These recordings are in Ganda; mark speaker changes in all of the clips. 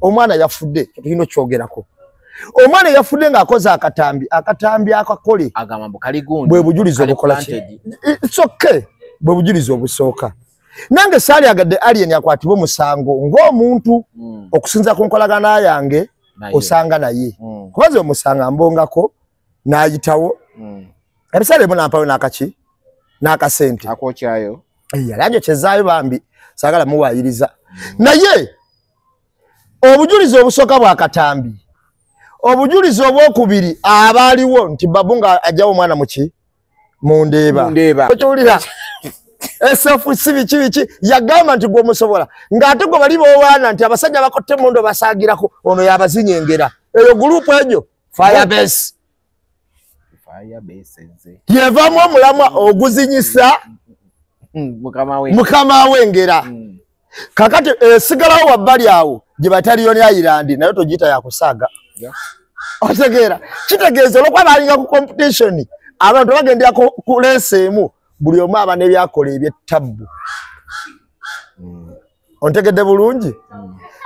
Speaker 1: omwana yafudde tulino kyogerako omwana yafudde ng'akoze akatambi akakole
Speaker 2: agamambo kali gundi
Speaker 1: bwe bujulizo bukola ki it's okay bwe bujulizo obusooka nange saali agadde alien yakwatibwa musango ng'omuntu okusinza ku nkolagana yange osanga naye kubaze omusanga mbongako n'ayitawo ebisale bino nampayo n'akaki n'akasente
Speaker 2: akokyayo
Speaker 1: yalanje kyezaayo bambi saagala muwaayiriza naye obujulizi obusooka bwakatambi obujulizi obwokubiri abaaliwo nti babunga ajjawo omwana muki mundeeba okiwulira esofu sibiki yagamba nti gwomusobola ng'ate gwe bali boowaana nti abasajja bakotte mundo basaagirako ono yabazinyengera eyo gurupu egyo firebase yevamu omulamwa oguzinyisa mukama wengera kakati sigalawo wabbali awo gye bataliyoni Island nayo togiyita yakusaaga otegeera kitegeeza olwokuba balinga ku competition abantu bagendera ku leesi emu buli omu aba n'ebyakola ebyettabbu ontegedde bulungi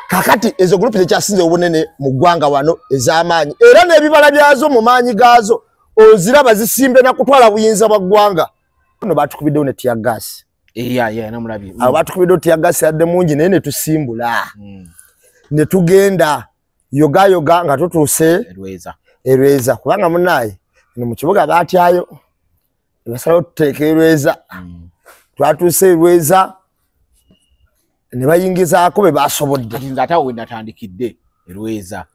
Speaker 1: kakati ezo gurupu zekyasinze obunene mu ggwanga wano ez'amaanyi era n'ebibala byazo mu maanyi gaazo oziraba zisimbe na kutwala buyinza bwa ggwanga no batukubiddewo ne tiyagasi
Speaker 2: namulabye
Speaker 1: abo batukubiddewo tiyagasi yadde mungi naye ne tusimbula ne tugenda yoga nga tutuuse erweza kubanga munaaye no mu kibuga baatyayo basalawo tuteeka erweza twatuuse erweza ne bayingizaako be basobodde
Speaker 2: ng'ate awo we natandikidde erweza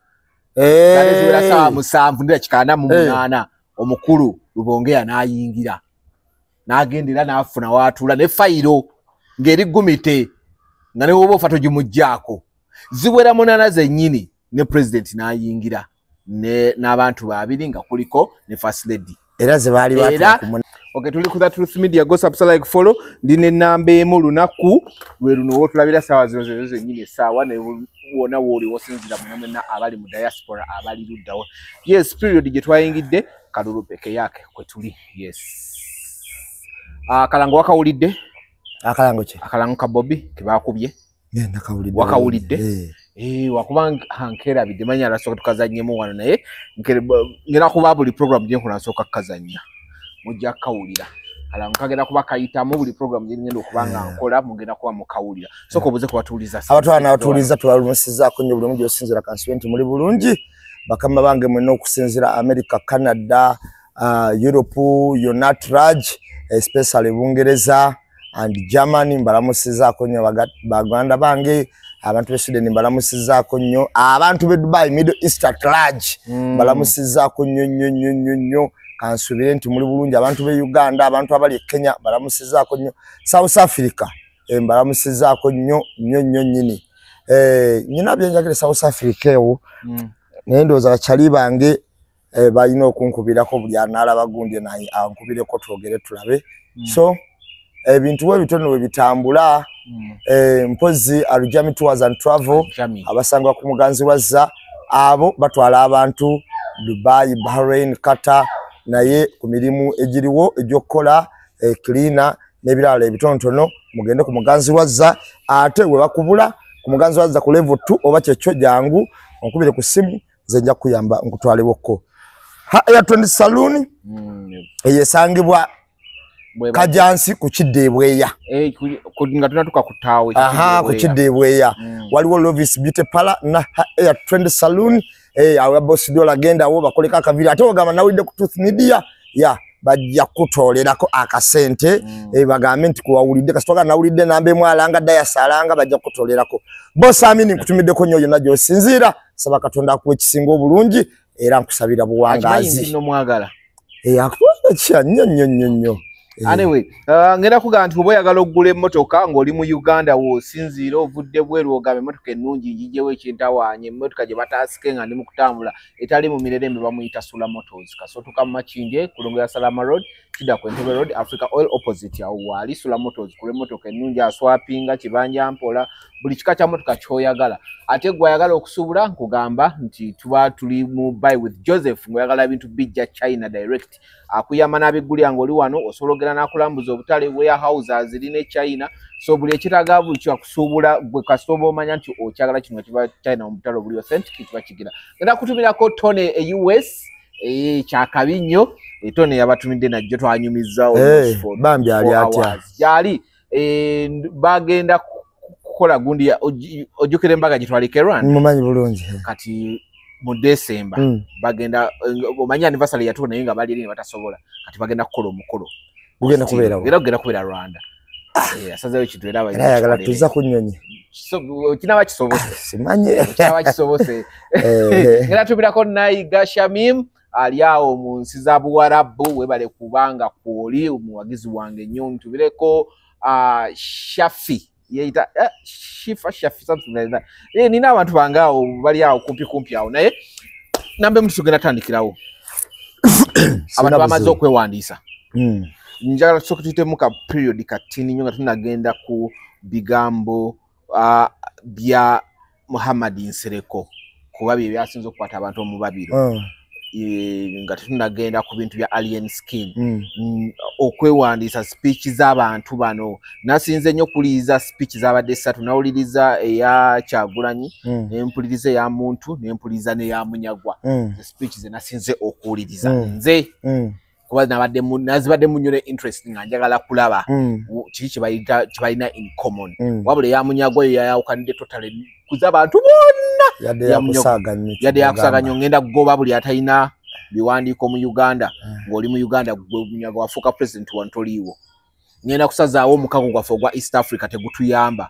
Speaker 2: ziwera saawa 7:48 omukulu Lubongeya n'ayingira n'agendera n'afuna waatula ne fayiro ng'eri gumite nga ne woba ofa togimuggyako ziwera 8 zennyini ne president n'ayingira n'abantu babiri nga kuliko ne first lady
Speaker 1: era ze baali batu
Speaker 2: okay tuli ku Truth Media go subscribe like follow ndine namba emu lunaku lwe luno wotulabira sawa 00 zennyini sawa ne wona woli wosinzira muna abali mu diaspora abali luddawo yes period gye twayingidde kalulu peke yake kwe tuli yes akalango wakawulidde
Speaker 1: akalango ki
Speaker 2: akalango ka Bobby kebakubye
Speaker 1: nakawulidde
Speaker 2: wakawulidde wakuba hankera bidemanya arasoka tukazanyemo wano naye ngera kuba buli program gye nkuna soka kazanya mujja kawulira akalango kagenda kuba kayitamu buli program gye ngenda okubanga nkola mugenda kuba mukawulira soko buze kubatuliza
Speaker 1: abatwana batuliza tubalumusizaako nnyo buli omu gyosinzira kansiwenti muli bulungi bakama bange mwena okusinzira America, Canada, Europe, United, especially Bungereza and Germany mbalamusizaako nnyo baganda bange abantu be Sweden mbalamusizaako nnyo abantu be Dubai Middle East at large mbalamusizaako nnyo kansubire nti muli bulungi abantu be Uganda abantu abali Kenya mbalamusizaako nnyo South Africa mbalamusizaako nnyo nyini nyina byenjagire South Africa ewo nendoza bachali bange balina okunkubirako buli anaala bagundi naye ankubireko twogere tulabe so ebintu we bitono we bitambula mpozi Alujami Tours and Travel abasanga ku muganzi wazza abo batwala abantu Dubai, Bahrain, Qatar naye ku mirimu egiriwo egyokola cleaner nebirala ebitontono mugende ku muganzi wazza ate we bakubula ku muganzi wazza ku level 2 oba kyekyo jangu onkubire ku simu zenja kuyamba nkutwale wokko ya 20 saloon eyesangibwa Kajansi ku Kidebweya
Speaker 2: nga tunatuka kutawe
Speaker 1: ku Kidebweya waliwo Lovis Beauty Parlor na ya 20 saloon awo boss dola genda wo bakoleka akaviri ate ogamba nawulidde ku Truth Media bajja kutolerako akasente bagambe nti kuwawulidde kasitoka nawulidde nambe mwalanga dayasalanga bajja kutolerako boss amini nkutumiddeko nnyo yonna gy'osinziira saba Katonda akuwe ekisinga obulungi era nkusabira buwangazi
Speaker 2: mwagala
Speaker 1: akuwa nnyo
Speaker 2: anyway ngenda kuga nti oba oyagala okugula emmotoka ng'oli mu Uganda w'osinziira ovudde bweru ogamba emmotoka ennungi njijewo ekintawaanye emmotoka gye bataasike nga ndi mu kutambula etali mu mirerembe bamuyita Sula Motors kasotuka mu Makindye kulongoya Salama Road kidda ku Entebbe Road Africa Oil opposite awo waali Sula Motors kula emmotoka ennungi aswapinga kibanja mpola buli kika kya mmotoka ky'oyagala ate gwe ayagala okusuubula nkugamba nti tuba tuli mu Buy with Joseph ng'oyagala ebintu bijja China direct akuyamba n'abiggulira ng'oli wano osobola nakwogera nakulambuza obutale warehouses zirine China so buli ekitaga buli kyakusuubula gwe kasitoba omanya nti okyagala kino kiba China omutale buli authentic kiba kigira ngenda kutumirako tone e US kyakabi nnyo etone yabatumidde najjo twanyumiza
Speaker 1: bambi ali atya
Speaker 2: yali bagenda kukola gundi ya ojukire embaga gitwalike Rwanda
Speaker 1: mumanyi bulungi
Speaker 2: kati mu December bagenda omanya anniversary yatuko naye nga bali batasobola kati bagenda kukola omukolo
Speaker 1: gugenda kubeera
Speaker 2: Rwanda asazeyo kintu era
Speaker 1: ayagala tuza kunyonyi
Speaker 2: kinaba kisobose
Speaker 1: simanye
Speaker 2: kinaba kisobose era tubirako Nayiga Shamim ali awo mu nsi za Buwarabu webale kubanga kwoli omuwagizi wange nnyo ntubireko Shafi yeita Shafi something like that nina abantu bangaawo bali awo kumpi awo naye nambe mutugenda tandikirawo abantu bamaze okwewandiisa njagala tusooke tuyitemu ka period katini nnyo nga tunagenda ku bigambo bya Muhammad Nsereko kuba bye byasinze okukwata abantu omubabiro nga tunagenda ku bintu bya alien skin okwewandiisa speech z'abantu bano nasinze nnyo kuliiza speech z'abadde 3 nawuliriza eya Kyagulanyi nempuliriza eya muntu nempuliriza n'eya Munyagwa speech ze nasinze okuwuliriza nze kuba nazibadde munyole interest nga njagala kulaba kiki kibalina in common wabula eya Munyagwa yo yayawukanidde totally kuzabantu bonna yadde yakusaganya ngenda kugoba buli atalina biwandiiko mu Uganda ng'oli mu Uganda gwe Munyagwa wafuuka president wantoliiwo ngenda kusazaawo omukago gwaffe ogwa East Africa tegutuyamba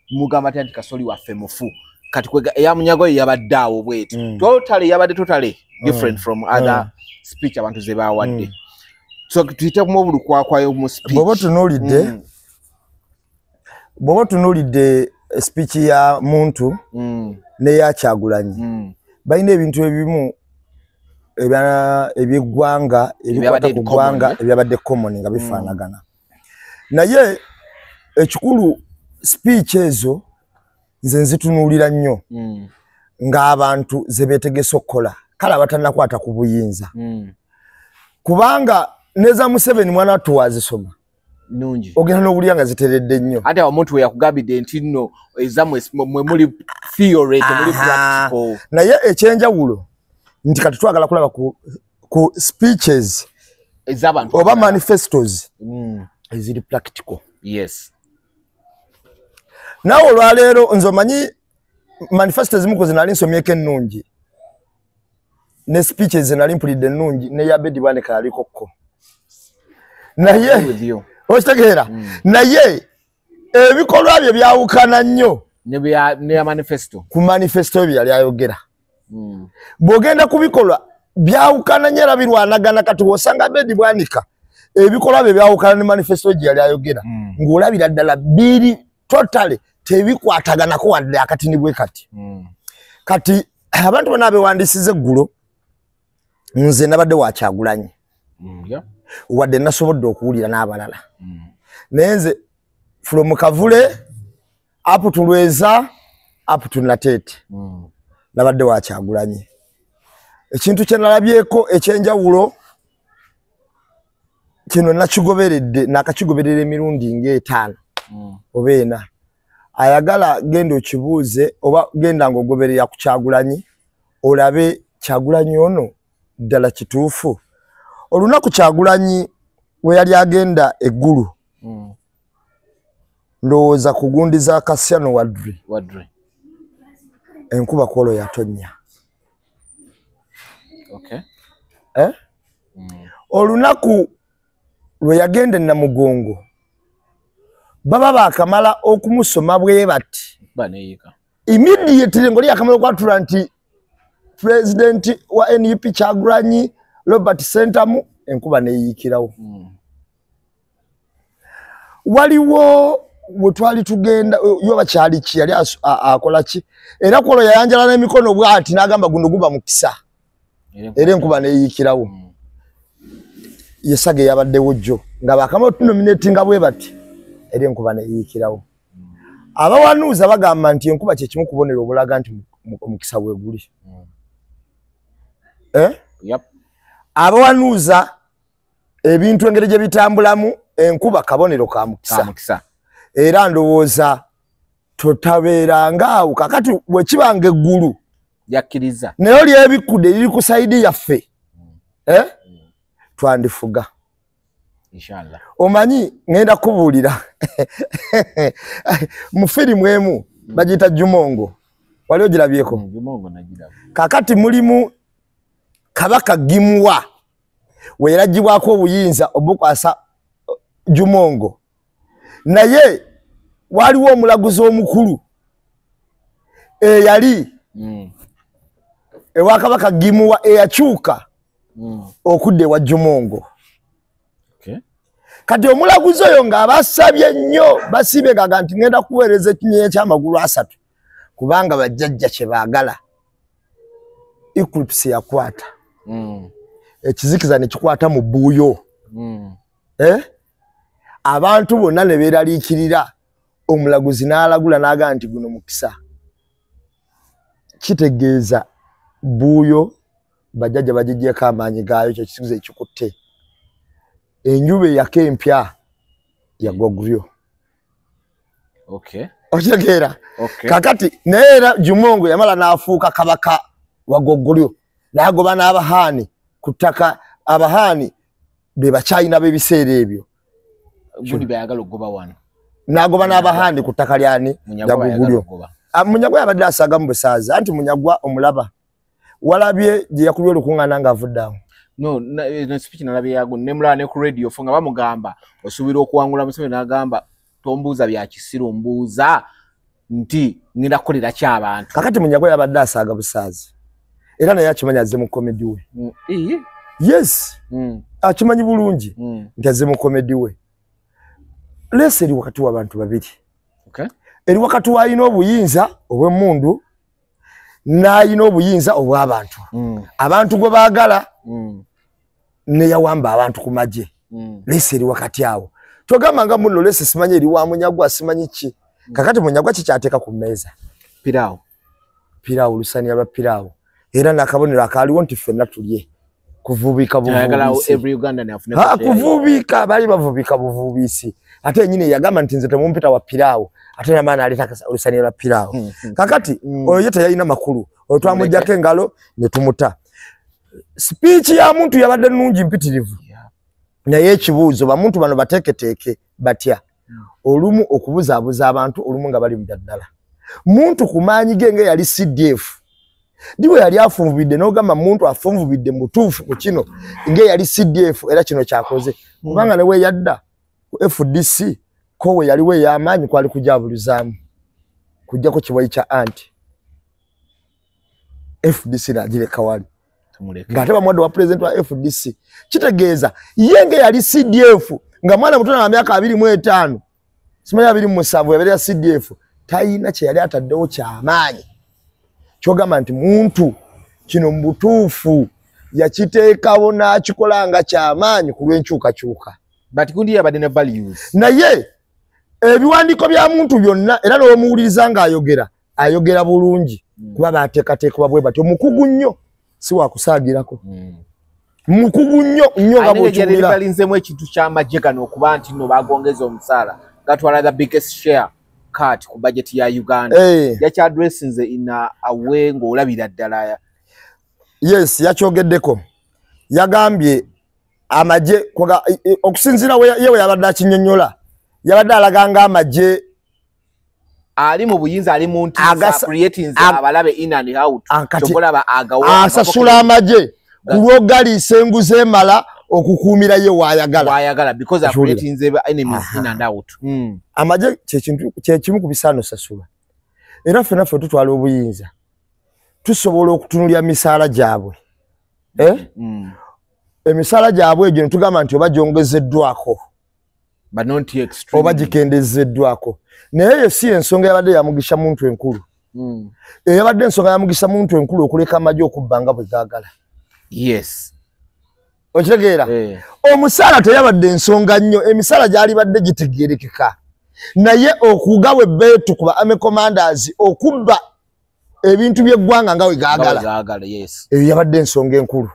Speaker 2: mugamba nti kasoli waffe mufu kati kwega eya Munyagwa yo yabadde awo bweti yabadde totally different from other speech abantu ze bawadde so tuyite mu obulukwakwayo mu speech
Speaker 1: bobo tunuulidde speech ya muntu ne ya Kyagulanyi balina ebintu ebimu eby'eggwanga ebikwata ku ggwanga ebyabadde common nga bifaanagana naye ekikulu speech ezo nze nzitunuulira nnyo ng'abantu ze beetegese okukola kale abatannakwata ku buyinza kubanga neza Museveni mwana wattu wazisoma
Speaker 2: nungi
Speaker 1: ogenda n'owulira nga ziteredde nnyo
Speaker 2: ate omuntu we yakugambidde nti nno ezamwe mwe muli theory temuli practical
Speaker 1: naye ekyenjawulo nti kati twagala kulaba ku speeches
Speaker 2: ez'abantu
Speaker 1: oba manifestos eziri practical
Speaker 2: yes
Speaker 1: nawe olwaleero nze omanyi manifesto ezimu koze nali nsomyeko ennungi ne speeches ze nali mpulidde ennungi ne Yabedi Bwanika yalikokko naye okitegeera naye ebikolwa bye byawukana nnyo
Speaker 2: ne manifesto
Speaker 1: ku manifesto bye yali ayogera bw'ogenda kubikolwa byawukana nnyo era birwanagana kati wosanga Yabedi Bwanika ebikolwa bye byawukana ne manifesto gye yali ayogera ng'olabira ddala biri totally tebikwataganako wadde akatini bwe kati kati abantu bonna abewandiisiza eggulo nze nabadde wa Kyagulanyi wadde nasobodde okuwulira n'abalala naye nze from Kavule up to Lweza up to Nateete nabadde wa Kyagulanyi ekintu kye nalabyeko ekyenjawulo kino nakigoberedde nakakigoberera emirundi ng'etaano oba ena ayagala genda okibuuze oba genda ng'ogoberera ku Kyagulanyi olabe Kyagulanyi ono ddala kituufu olunaku Kyagulanyi we yali agenda eggulu ndowooza kugundiza Kassiano Wadri enkuba kwolwo yatonnya olunaku lwe yagenda e Namugongo baba bakamala okumusoma bwe bati immediately ngoli yakamala okwatula nti president wa NUP Kyagulanyi Robert Sentamu enkuba neyiikirawo waliwo bwe twali tugenda yoba kyali ki yali akola ki era kwolwo yayanjala n'emikono bw'ati n'agamba guno guba mukisa era enkuba neyiikirawo Yesage yabaddewo jjo nga bakamala tunominatinga bwe bati era enkuba neyiikirawo abawanuuza bagamba nti enkuba kye kimu kubonera obulaga nti omukisa bwe guli abawanuuza ebintu engeri gye bitambulamu enkuba kabonero ka mukisa era ndowooza totabeeranga awo kakati bwe kibanga eggulu
Speaker 2: yakkiriza
Speaker 1: naye oli ebikudde liri ku sayidi yaffe twandifuga
Speaker 2: inshallah.
Speaker 1: Omanyi ngenda kubuulira mu firimu emu bagiyita Jumongo, wali ogirabyeko?
Speaker 2: Jumongo nagiraba.
Speaker 1: Kakati mulimu Kabaka Gimuwa we yaragibwako obuyinza obukwasa Jumongo, naye waliwo omulaguzi omukulu eyali ewa Kabaka Gimuwa eyakyuka okudde wa Jumongo. Kati omulaguzi oyo ng'abasabye nnyo basibe gaga nti ngenda kuweereza ekinyonyi ky'amagulu 3 kubanga bajjajja kye baagala. Eclipse yakwata ekizikiza ne kikwata mu bbuuyo abantu bonna ne beeraliikirira, omulaguzi n'alagula n'aga nti guno mukisa. Kitegeeza bbuuyo bajjajja bagigyeko amaanyi gaayo, kyo kizikiza ekikutte. Enjuba yakempya ya Gogulyo. Otegeera? Kakati naye era Jumongo yamala n'afuuka kabaka wa Gogulyo n'agoba n'abahaani ku ttaka. Abahaani be Bachina b'ebiseera ebyo. N'agoba n'abahaani ku ttaka lyani lya Gogulyo. Munyagwa yabadde asaaga mu busaazi anti Munyagwa omulaba walabye gye yakubye olukuŋŋaana ng'avudde awo.
Speaker 2: No, speech nalabye yago nemula ne ku radio funga bamugamba osubira okuwangula Museveni n'agamba tombuuza bya kisiru mbuuza nti ngenda kukolera ki abantu.
Speaker 1: Kakati Munyagwa yabadde asaaga busaazi era naye akimanya azze mu comedy we. Yes, akimanyi bulungi nti azze mu comedy we. Lese eri wakati w'abantu babiri. Eri wakati w'alina obuyinza obw'emmundu n'alina obuyinza obw'abantu. Abantu gwe baagala ne yawamba abantu ku magye. Lese eri wakati awo. Togamba nga muno lese simanyi eri wa Munyagwa simanyi ki. Kakati Munyagwa kikyateeka ku mmeeza. Piraawo lusaniya lwa piraawo. Era nakabonero akaaliwo nti ffenna tulye. Kuvuubika buvuubisi. Kuvuubika bali bavuubika buvuubisi. Ate nyine yagamba nti nze temumpita wa piraawo. Ate namaana aleta lusaniya lwa piraawo. Kakati oyo ye teyalina makulu. Oyo twamuggyako engalo ne tumuta. Speech ya muntu yabadde nnungi mpitirivu. Naye ekibuuzo bamuntu bano bateeketeeke batya. Olumu okubuzaabuza abantu olumu nga bali mu daddala. Muntu kumaanyi genge yali CDF. Diwe yali afunvubidde n'ogamba muntu afunvubidde mutuufu ku kino nge yali CDF era kino kyakoze. Kubanga ne we yadda ku FDC ko we yali we y'amaanyi kwali kujabulizaamu. Kujjako kiwayi kya anti. FDC n'agireka wali. Ngate bamwadde wa president wa FDC. Kitegeeza yenge yali CDF nga mwana mutono wa myaka 25 simanyi 27 yabeera CDF tayina kye yali ataddewo ky'amaanyi kyogamba nti muntu kino mbutuufu yakiteekawo n'akikola nga ky'amaanyi ku lw'enkyukakyuka.
Speaker 2: But kundi yabadde ne values.
Speaker 1: Naye ebiwandiiko bya muntu byonna era n'omuwuliriza ng'ayogera bulungi kuba baateekateekebwa bwe batyo mukugu nnyo. Si wakusaagirako. Mukugu nnyo nga bw'okiwulira.
Speaker 2: Balinzemu ekintu ky'amagye gano okuba nti nno baagongeza omusaala gatwala the biggest share cut ku budget ya Uganda. Yaki addressinze in a way ng'olabira ddala.
Speaker 1: Yes, yakyogeddeko. Yagambye amagye okusinziira yewe yabadde akinyonnyola yabadde alaganga amagye
Speaker 2: ali mu buyinza ali mu nti creating abalabe in and out chokolaba agawa
Speaker 1: asasula amagye kulwogaliisa enguzi emala okukuumira ye waayagala
Speaker 2: because of creating the enemies in and out.
Speaker 1: Amagye kyekimu ku bisaano sasula era ffenna ffe tutwala obuyinza tusobola okutunulya misaala gyabwe emisaala gyabwe egyo ne tugamba nti oba gyongezeddwako oba gikendezeddwako. Naye si ensonga yabadde yamugisha muntu enkulu. Yabadde ensonga yamugisha muntu enkulu okuleka amagye okubbanga bwe gaagala.
Speaker 2: Yes.
Speaker 1: Okitegeera? Omusaala teyabadde ensonga nnyo, emisaala gyali badde gitegeerekeka. Naye okugawa ebbeetu ku ba army commanders okubba ebintu by'eggwanga nga we gaagala.
Speaker 2: Yes.
Speaker 1: Yabadde ensonga enkulu.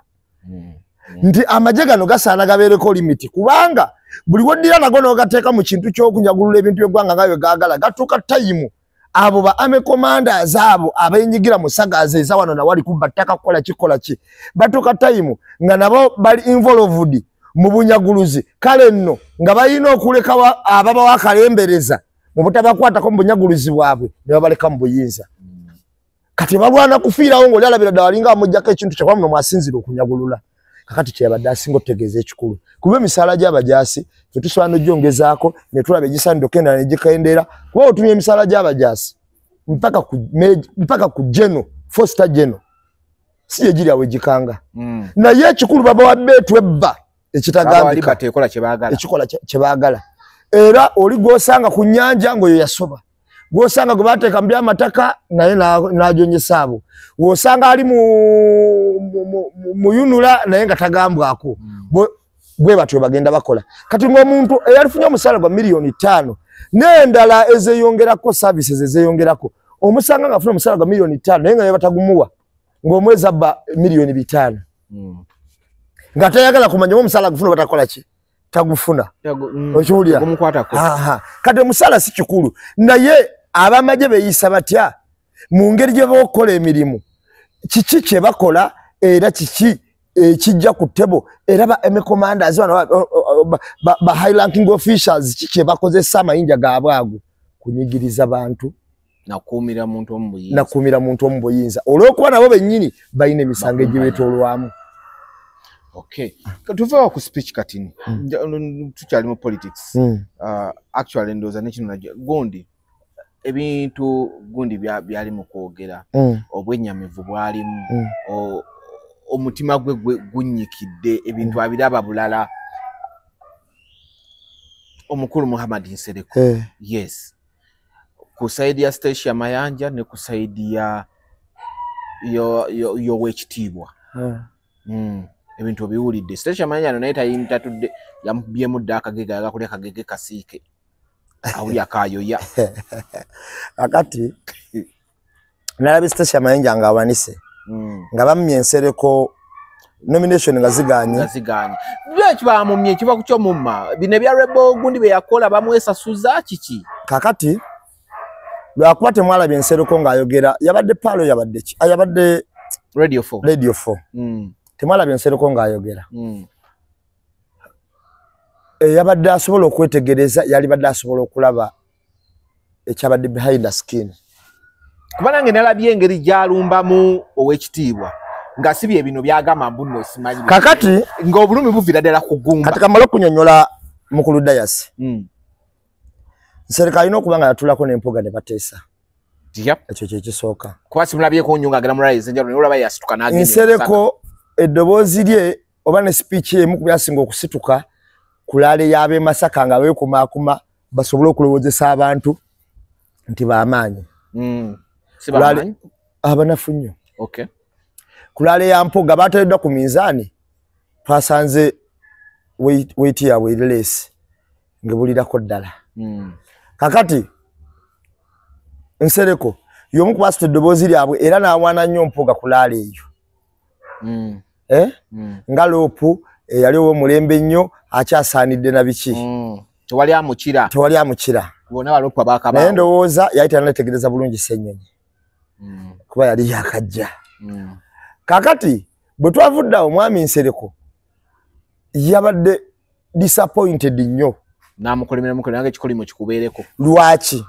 Speaker 1: nti amagye gano gasaana gabeereko limiti kubanga buli woddira nago n'ogateeka mu kintu ky'okunyagulula ebintu by'eggwanga nga bwe gaagala gatuuka tayimu abo ba army commanders abo abenyigira mu sagaazi eza wano na wali kubba ttaka kukola ki batuuka tayimu nga nabo bali involved mu bunyaguluzi kale nno nga balina okuleka ababa wakalembereza mu butabakwatako mu bunyaguluzi bwabwe ne babaleka mu buyinza kati balwana kufiirawo ng'olyalabira ddala walinga amuggyako ekintu kyakuba muno mwasinzira okunyagulula kakati kyeyabadde asinga otutegeeza ekikulu kuba emisaala gy'abajaasi ffe tusobola n'ogyongezaako ne tulaba egisaanidde okendera ne gikendeera kuba otumya emisaala gy'abajaasi mpaka ku geno foster geno si gye giri awo egikanga naye ekikulu baba wabbeetu ebba ekitagambika ekikola kyebaagala era oli gw'osanga ku nnyanja ng'oyo yasoba gw'osanga gwe baateeka mu by'amataka naye n'ajonyesa abo w'osanga ali mu yunula naye nga tagambwako bwe batyo bagenda bakola kati ng'omuntu eyalifunye omusaala gwa $5,000,000 n'endala ezeyongerako services ezeyongerako omusanga nga afuna omusaala gwa $5,000,000 naye nga batagumuwa ng'omwezi abba $5,000,000 nga tayagala kumanya omusaala gufuna batakola ki tagufuna okiwulira kati omusaala si kikulu naye abamagye beeyisa batya mu ngeri gye b'okukola emirimu kiki kye bakola era kiki kijja ku ttebo era ba army commanders ba high ranking officials kiki kye bakozesa amayinja gaabwe ago kunyigiriza bantu
Speaker 2: nakuumira muntu
Speaker 1: omu buyinza olw'okuba nabo bennyini balina emisango egibeetoolwamu.
Speaker 2: Okay. Tuva ku speech katini. Tukyali mu politics. Actually ndoza nekino gundi ebintu gundi byali mu kwogera obwennyamivu bwalimu omutima gwe gunyikidde ebintu abiraba bulala omukulu Muhammad Nsereko. Yes. Ku side ya Stacia Mayanja ne ku side ya yo wekitibwa. Ebintu biwulidde Stacia Mayanja naye tayintatudde yamubyemu dda akagege agakulya akagege kasiike awuli akayoya akati nalabye Stacia Mayanja nga awanise nga bamumye Nsereko nomination nga ziganye lwaki bamumye kiba kucyo mumma bine bya Rebel gundi be yakola bamwesasuza kiki kakati lwakuba temwalabye Nsereko nga ayogera yabadde palo yabadde ki ayabadde Radio 4 temwalabye Nsereko nga ayogera yabadde asobola okwetegereza yali badde asobola okulaba ekyabadde behind the skin kuba nange nalabye engeri gyalumbamu owekitiibwa nga sibye bino byagamba mbuno simanyi kakati ng'obulumi buvira ddala kugumba kati kamala okunyonyola mukulu Dayasi Nsereko alina okuba nga yatulako n'empoga ne bateesa ekyo kyekisooka kuba simulabyeko onyunga agenda mu rise enjalo ne olaba yasituka n'agenda Nsereko eddoboozi lye oba ne speech emu ku byasinga okusituka kulaale y'ab'e Masaka nga beekumaakuma basobole okulowoozesa abantu nti b'amaanyi abanafu nnyo kulaale ya Mpoga bateereddwa ku minzaani twasanze weiti yaabwe erireesi ng'ebulirako ddala kakati Nsereko y'omu ku basita eddoboozi lyabwe era n'awaana nnyo Mpoga kulaale eyo nga loopu yali ow'omulembe nnyo akyasaanidde na biki tewali amukira naye ndowooza yali tanategereza bulungi Ssennyonyi kuba yali yakajja kakati bwe twavudde awo mwami Nsereko yabadde disappointed nnyo nange ekikolimo kikubeereko lwaki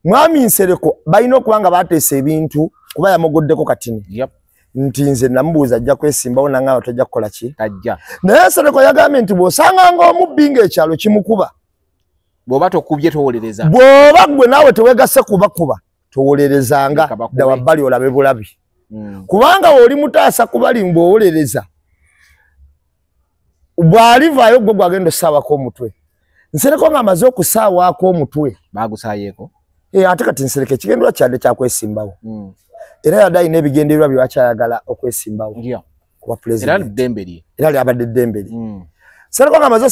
Speaker 2: mwami Nsereko balina okuba nga bateesa ebintu kuba yamogoddeko katini nti nze namubuuza ajja kwesimbawo nangamba tojja kukola ki naye Nsereko yagambye nti bw'osanga ng'omubbi ng'ekyalo kimukuba bw'oba tokubye towolereza bw'oba gwe naawe teweegase kubakuba towolerezanga dda wabbali olabe bulabi kubanga oli mutaasa kubali mbw'owolereza bw'alivaayo gwe gwagenda osaawako omutwe Nsereko ng'amaze okusaawaako omutwe baagusaayeeko ate kati Nsereko ekigendererwa kyadde kyakwesimbawo era yadde alina ebigendererwa bye bakyayagala okwesimbawo kuba pulezidenti era lyabadde eddembe lye Nsereko ng'amaze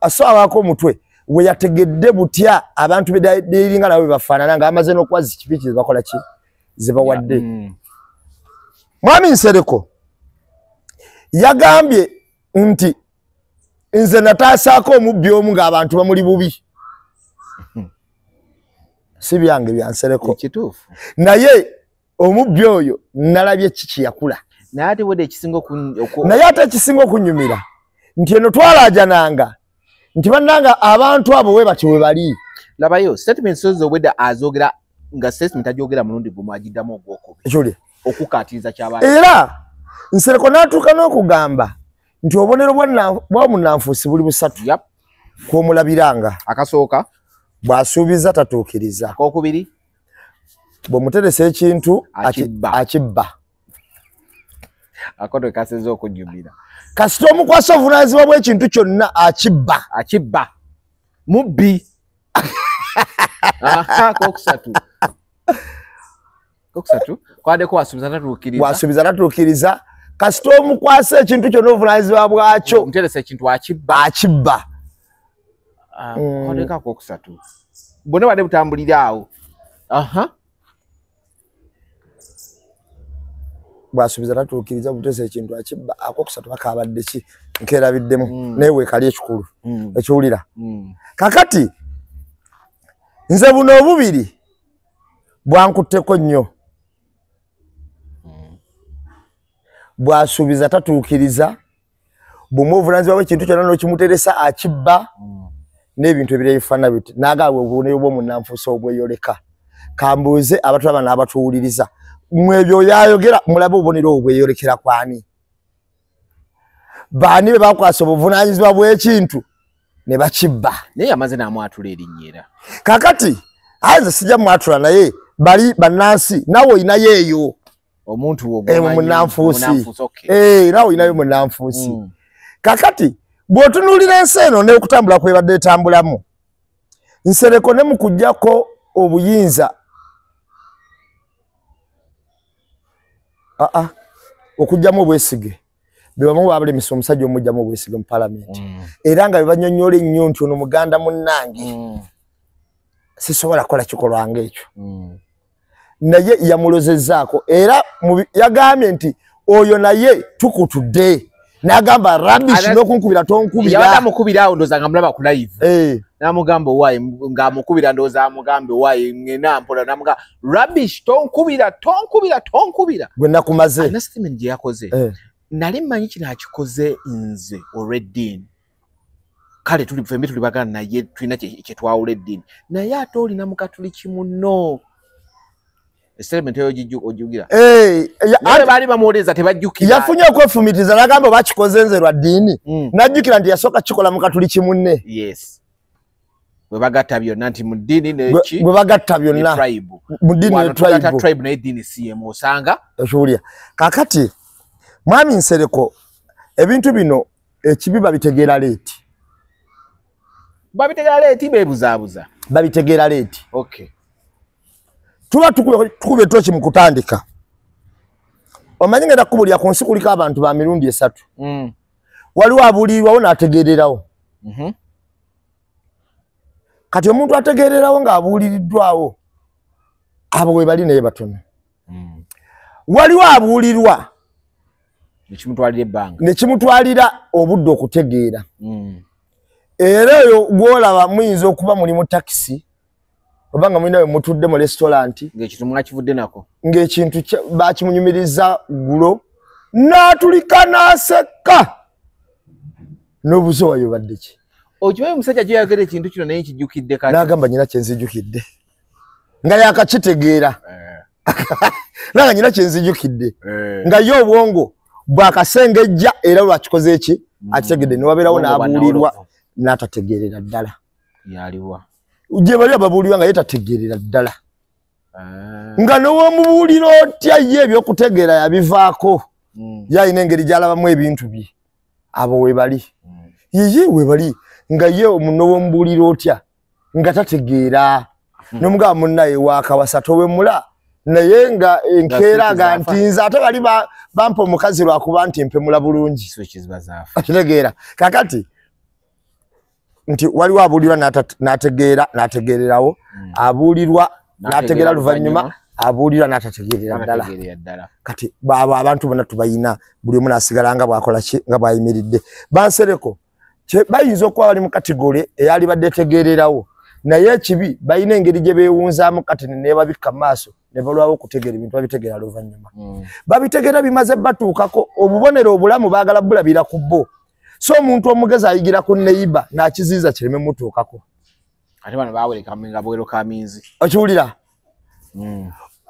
Speaker 2: osaawaako omutwe we yategedde butya abantu beiringa nabo bebafaanana ng'amaze n'okuba zikipiki zebakola ki zebawadde mwami Nsereko
Speaker 1: yagambye nti nze nataasaako omubbi omu ng'abantu bamuli bubi. Si byange byansereko.
Speaker 2: Kituufu.
Speaker 1: Naye omubbi oyo nalabye kiki yakula.
Speaker 2: Naye ate wede ekisinga
Speaker 1: naye ate ekisinga okunyumira nti eno twalajananga nti bannanga abantu abo we bati we bali.
Speaker 2: Labayo statements zo wede azogera nga statement ajogera mulundi gumu agiddamu ogwokubiri.
Speaker 1: Ekyo
Speaker 2: okukatiza ky'abantu.
Speaker 1: Era Nsereko n'atuuka n'okugamba nti obubonero bwa munnanfuusi buli busatu.
Speaker 2: Yep.
Speaker 1: Kw'omulabiranga.
Speaker 2: Akasooka
Speaker 1: bw'asuubiza tatuukiriza.
Speaker 2: Akokubiri
Speaker 1: bw'omuteresa ekintu akibba.
Speaker 2: Akoto kaseze okunyumira.
Speaker 1: Kasita omukwasa obuvunaanyizibwa bw'ekintu kyonna akibba.
Speaker 2: Mubbi. Kokusatu. Kwade wasuubiza tatuukiriza.
Speaker 1: Wasuubiza tatuukiriza. Kasita omukwasa ekintu kyonna obuvunaanyizibwa bwakyo.
Speaker 2: Omuteresa ekintu akibba. Kwade kokusatu. Bonna badde butambulira awo.
Speaker 1: Bwasuubiza tatuukiriza omuteresa ekintu akibba. Akokusatu bakabadde ki nkeerabiddemu newe kali ekikulu ekiwulira. Kakati nze buno obubiri bwankutteko nnyo. Bwasuubiza tatuukiriza bw'omu obuvunaanyizibwa bw'ekintu kyonna n'okimuteresa akibba n'ebintu ebirala ebifaanana biti. Naagaba obubonero bw'omunnanfuusi obweyoleka. Kambuuze abatulaba n'abatuwuliriza. Mmwe ebyo yayogera mulabe obubonero obweyolekera kwani? Baani be bakwasa obuvunaanyizibwa bw'ekintu ne bakibba.
Speaker 2: Naye amaze n'amwatula erinnya era.
Speaker 1: Kakati nze sijja mwatula naye bali bannansi nawe oyinayo eyo.
Speaker 2: Omuntu wo
Speaker 1: munnanfuusi. Nawe oyinayo munnanfuusi. Kakati bw'otunuulira ensi eno n'okutambula kwebadde etambulamu, Nsereko ne mu kuggyako obuyinza okugyamu obwesige bebamu babulemesa omusajja omugyamu obwesige mu palamenti. Era nga bebanyonnyola ennyo nti ono muganda munnange sisobola kukola kikolwa ng'ekyo. Naye yamulozezzaako era yagambye nti oyo naye tukutudde. N'agamba rubbish n'okunkubira tonkubira.
Speaker 2: Yabatamukubira awo ndowooza nga mulaba ku live. N'amugamba owaayi ng'amukubira ndowooza amugambe owaayi ng'ena mpola n'amugamba rubbish tonkubira.
Speaker 1: Gwe nakumaze.
Speaker 2: Alina statement gye yakoze. Nali mmanyi kino akikoze nze olw'eddiini. Kale tuli ffembi tuli bagana naye tulina kye twawula eddiini. Naye ate olina mukatuliki munno. Statement eyo ojugira. Naye baali bamuwuliriza tebajjukira.
Speaker 1: Yafunye okwefumitiza n'agamba bakikoze nze lwa ddiini. N'ajjukira nti yasooka kikola mukatuliki munne.
Speaker 2: Yes. Bwe bagatta byonna nti mu ddiini neki.
Speaker 1: Bwe bagatta byonna. Mu ddiini ne tribe.
Speaker 2: Tribe n'eddiini siemu osanga.
Speaker 1: Ekiwulira. Kakati Mwami Nsereko ebintu bino ekibi babitegeera leeti.
Speaker 2: Babitegeera leeti beebuzaabuza.
Speaker 1: Babitegeera leeti.
Speaker 2: Okay.
Speaker 1: Tuba tukube toki mu kutandika. Omanyi ngenda kubulira ku nsi kuliko abantu ba mirundi esatu. Waliwo abuulirwawo n'ategeererawo. Kati omuntu ategeererawo ng'abuuliriddwawo abo we bali naye batono. Waliwo abuulirwa
Speaker 2: ne
Speaker 1: kimutwalira obudde okutegeera. Era eyo gw'olaba muyinza okuba muli mu takisi obanga mulina we mutudde mu restaurant
Speaker 2: ng'ekintu mwakivudde nako
Speaker 1: ng'ekintu bakimunyumiriza gulo n'atulika n'aseka n'obuze wayobadde ki.
Speaker 2: Okimanyi omusajja gye yayogera ekintu kino naye nkijjukidde kati.
Speaker 1: N'agamba nyina kye nzijjukidde nga yakakitegeera. Nanga nyina kye nzijjukidde nga ye obwongo bwakasengejja era lwakikoze eki akitegedde ne wabeerawo n'abuulirwa n'atategeerera ddala.
Speaker 2: Yaliwa.
Speaker 1: Gye bali ababuulirwa nga ye tategeerera ddala. Nga n'owomubuulira otya ye ebyokutegeera yabivaako. Yalina engeri gy'alabamu ebintu bye. Abo we bali. Ye we bali nga ye n'owomubuulira otya nga tategeera. N'omugamba munnaye waakawasa towemula naye nga enkeera ga ntinza ate bali bampa omukazi lwakuba nti mpemula bulungi. Akitegeera. Kakati nti waliwo abuulirwa n'ategeererawo, abuulirwa n'ategeera luvannyuma, abuulira n'atategeerera ddala kati abo abantu bonna tubayina buli omu n'asigala nga bw'akola ki nga bw'ayimiridde bansereko bayinza okuba bali mu kategole eyali badde etegeererawo naye ekibi balina engeri gye beewunzaamu kati ne babikka mu maaso ne balwawo okutegeera ebintu babitegeera luvannyuma babitegeera bimaze batuukako obubonero obulamu baagala bulabira ku bo so omuntu omugezi ayigira ku neiba n'akiziiza kireme mutuukako
Speaker 2: ate bano baawerekaminga buwero kaminzi
Speaker 1: okiwulira